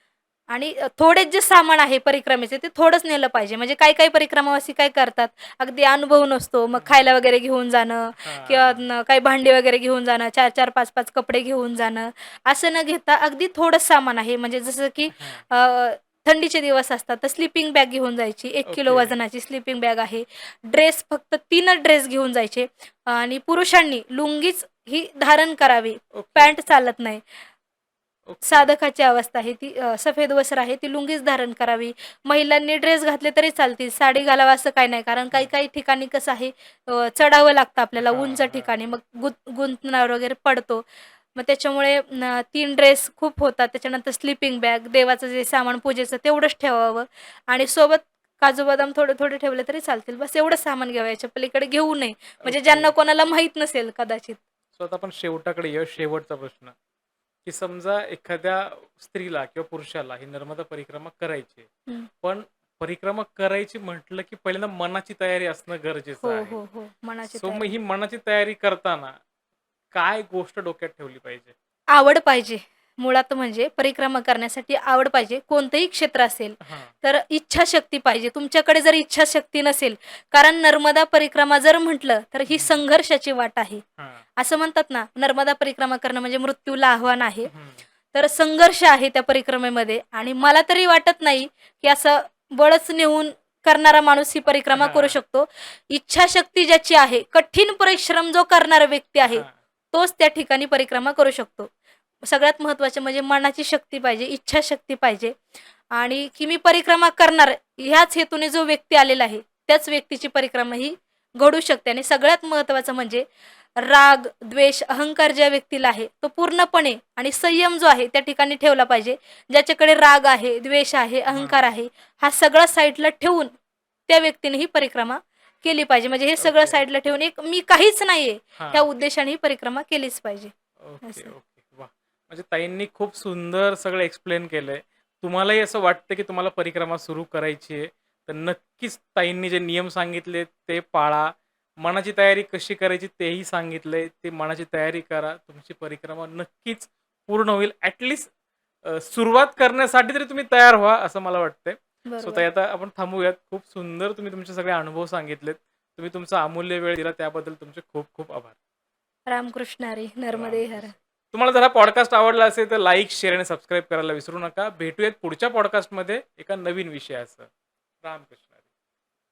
आणि थोडेच जे सामान आहे परिक्रमेचे ते थोडंच नेलं पाहिजे. म्हणजे काही परिक्रमावासी काय करतात, अगदी अनुभव नसतो. मग हं. खायला वगैरे घेऊन जाणं किंवा हां. काही भांडी वगैरे घेऊन जाणं, 4-4, 5-5 कपडे घेऊन जाणं, असं न घेता अगदी थोडंच सामान आहे. म्हणजे जसं की हां. अ, थंडीचे दिवस असतात, तर स्लीपिंग बॅग घेऊन जायची. 1 किलो ओके, वजनाची स्लीपिंग बॅग आहे. ड्रेस फक्त 3च ड्रेस घेऊन जायचे आणि पुरुषांनी लुंगीच ही धारण करावी. ओके. पॅन्ट चालत नाही. ओके. साधकाची अवस्था आहे ती सफेद वस्त्र आहे ती लुंगीच धारण करावी. महिलांनी ड्रेस घातले तरी चालतील, साडी घालावं असं काही नाही. कारण काही काही ठिकाणी कसं आहे चढावं लागतं आपल्याला उंच हां, हां. ठिकाणी, मग गुंतणार वगैरे पडतो. मग त्याच्यामुळे 3 ड्रेस खूप होतात. त्याच्यानंतर स्लीपिंग बॅग, देवाचं जे सामान पूजेचं तेवढंच ठेवावं आणि सोबत काजू बदाम थोडे-थोडे ठेवले तरी चालतील. बस एवढंच सामान घ्यावं, याच्या पलीकडे घेऊ नये. म्हणजे ओके. ज्यांना कोणाला माहीत नसेल कदाचित. सो आता आपण शेवटाकडे येऊया. शेवटचा प्रश्न, की समजा एखाद्या स्त्रीला किंवा पुरुषाला ही नर्मदा परिक्रमा करायची आहे. हं. पण परिक्रमा करायची म्हटलं, की पहिल्यांदा मनाची तयारी असणं गरजेचं हो, आहे. हो, हो. मनाची सो मग तयारी. ही मनाची तयारी करताना काय गोष्ट डोक्यात ठेवली पाहिजे? आवड पाहिजे. मुळात म्हणजे परिक्रमा करण्यासाठी आवड पाहिजे. कोणतंही क्षेत्र असेल, हां, तर इच्छाशक्ती पाहिजे. तुमच्याकडे जर इच्छाशक्ती नसेल, कारण नर्मदा परिक्रमा जर म्हटलं, तर ही हं, संघर्षाची वाट आहे. हां, असं म्हणतात ना, नर्मदा परिक्रमा करणं म्हणजे मृत्यूला आव्हान आहे. हं, तर संघर्ष आहे त्या परिक्रमेमध्ये आणि मला तरी वाटत नाही, की असं बळच नेऊन करणारा माणूस ही परिक्रमा करू हां, शकतो. इच्छाशक्ती ज्याची आहे, कठीण परिश्रम जो करणारा व्यक्ती आहे, हां. तोच त्या ठिकाणी परिक्रमा करू शकतो. सगळ्यात महत्त्वाचे म्हणजे मनाची शक्ती पाहिजे, इच्छाशक्ती पाहिजे आणि की मी परिक्रमा करणार ह्याच हेतूने जो व्यक्ती आलेला आहे, त्याच व्यक्तीची परिक्रमा ही घडू शकते आणि सगळ्यात महत्त्वाचं म्हणजे राग, द्वेष, अहंकार ज्या व्यक्तीला आहे, तो पूर्णपणे आणि संयम जो आहे त्या ठिकाणी ठेवला पाहिजे. ज्याच्याकडे राग आहे, द्वेष आहे, अहंकार हां. आहे, हा सगळा साईडला ठेवून त्या व्यक्तीने ही परिक्रमा केली पाहिजे. म्हणजे हे सगळं ओके. साईडला ठेवून एक मी काहीच नाहीये, ह्या हां. उद्देशाने ही परिक्रमा केलीच पाहिजे. ओके, असं. ओके. वाह! म्हणजे ताईंनी खूप सुंदर सगळं एक्सप्लेन केलंय. तुम्हालाही असं वाटतं, की तुम्हाला परिक्रमा सुरू करायची आहे, तर नक्कीच ताईंनी जे नियम सांगितले ते पाळा. मनाची तयारी कशी करायची तेही सांगितलंय. ते मनाची तयारी करा. तुमची परिक्रमा नक्कीच पूर्ण होईल. सुरुवात करण्यासाठी तरी तुम्ही तयार व्हा, असं मला वाटतंय. सो ताई बरोबर. आता आपण थांबूयात. खूप सुंदर तुम्ही तुमचे सगळे अनुभव सांगितलेत. तुम्ही तुमचा अमूल्य वेळ दिला त्याबद्दल तुमचे खूप खूप आभार. रामकृष्ण हरी, नर्मदे हर. रामकृष्ण. तुम्हाला जर हा पॉडकास्ट आवडला असेल तर लाईक, शेअर आणि सबस्क्राईब करायला विसरू नका. भेटूयात पुढच्या पॉडकास्टमध्ये एका नवीन विषयासह. रामकृष्ण.